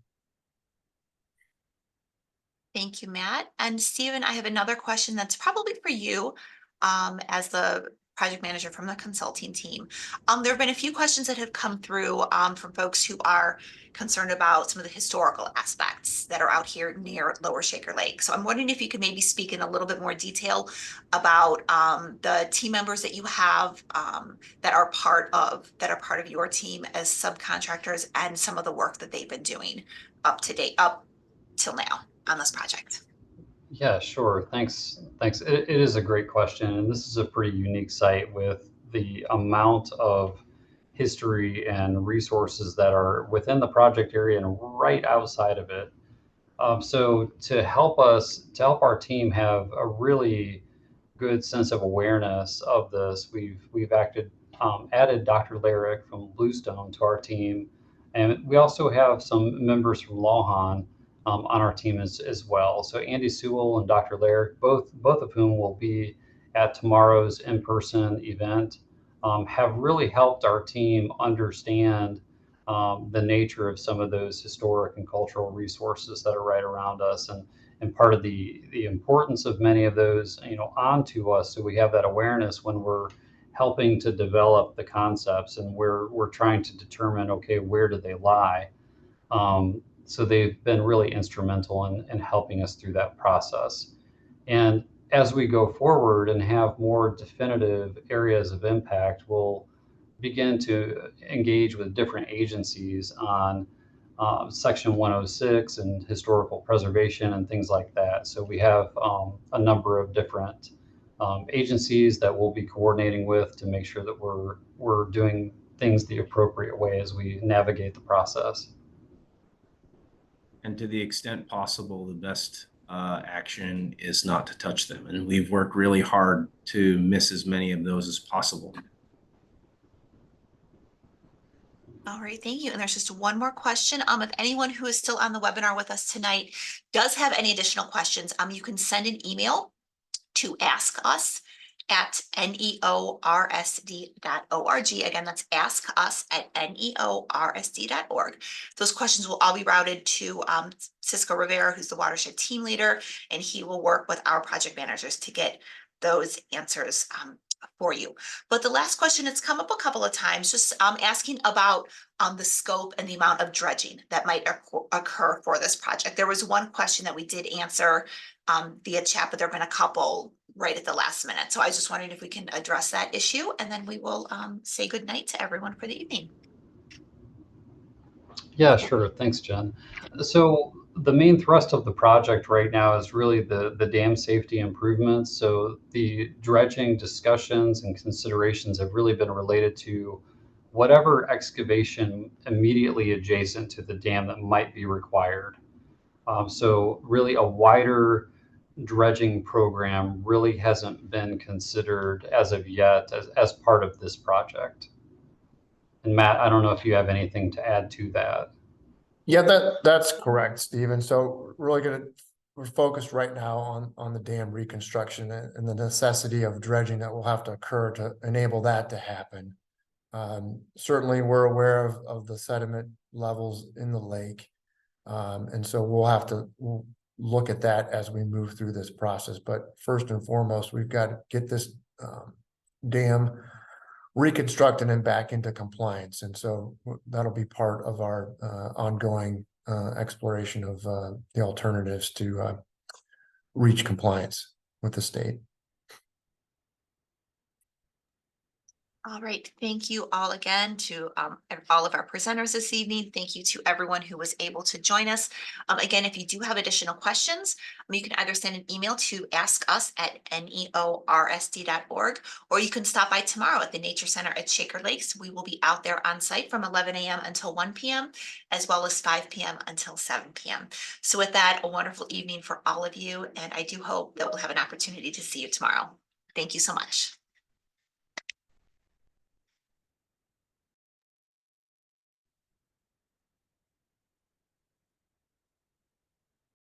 Thank you, Matt. And Stephen, I have another question that's probably for you as the project manager from the consulting team. There have been a few questions that have come through from folks who are concerned about some of the historical aspects that are out here near Lower Shaker Lake. So I'm wondering if you could maybe speak in a little bit more detail about the team members that you have that are part of your team as subcontractors, and some of the work that they've been doing up till now on this project. Yeah, sure. Thanks. It is a great question. And this is a pretty unique site with the amount of history and resources that are within the project area and right outside of it. So to help our team have a really good sense of awareness of this, we've added Dr. Lyric from Bluestone to our team, and we also have some members from Lawhon on our team as well. So Andy Sewell and Dr. Lyric, both of whom will be at tomorrow's in-person event, have really helped our team understand the nature of some of those historic and cultural resources that are right around us, and part of the importance of many of those, onto us, so we have that awareness when we're helping to develop the concepts, and we're trying to determine, okay, where do they lie? So they've been really instrumental in helping us through that process. And as we go forward and have more definitive areas of impact, we'll begin to engage with different agencies on Section 106 and historical preservation and things like that. So we have a number of different agencies that we'll be coordinating with to make sure that we're doing things the appropriate way as we navigate the process. And to the extent possible, the best action is not to touch them. And we've worked really hard to miss as many of those as possible. All right, thank you. And there's just one more question. If anyone who is still on the webinar with us tonight does have any additional questions, you can send an email to askus@neorsd.org. Again, that's askus@neorsd.org. Those questions will all be routed to Cisco Rivera, who's the watershed team leader, and he will work with our project managers to get those answers for you. But the last question, it's come up a couple of times, just asking about the scope and the amount of dredging that might occur for this project. There was one question that we did answer via chat, but there have been a couple right at the last minute. So I was just wondering if we can address that issue, and then we will say good night to everyone for the evening. Yeah, sure. Thanks, Jen. So the main thrust of the project right now is really the dam safety improvements. So the dredging discussions and considerations have really been related to whatever excavation immediately adjacent to the dam that might be required. So really a wider dredging program really hasn't been considered as of yet as part of this project. And Matt, I don't know if you have anything to add to that. Yeah, that's correct, Stephen. So we're focused right now on the dam reconstruction and the necessity of dredging that will have to occur to enable that to happen. Certainly we're aware of the sediment levels in the lake. And so we'll look at that as we move through this process. But first and foremost, we've got to get this dam reconstructed and back into compliance. And so that'll be part of our ongoing exploration of the alternatives to reach compliance with the state. All right, thank you all again to all of our presenters this evening. Thank you to everyone who was able to join us. Again, if you do have additional questions, you can either send an email to askus@neorsd.org, or you can stop by tomorrow at the Nature Center at Shaker Lakes. We will be out there on site from 11 a.m. until 1 p.m., as well as 5 p.m. until 7 p.m. So with that, a wonderful evening for all of you, and I do hope that we'll have an opportunity to see you tomorrow. Thank you so much.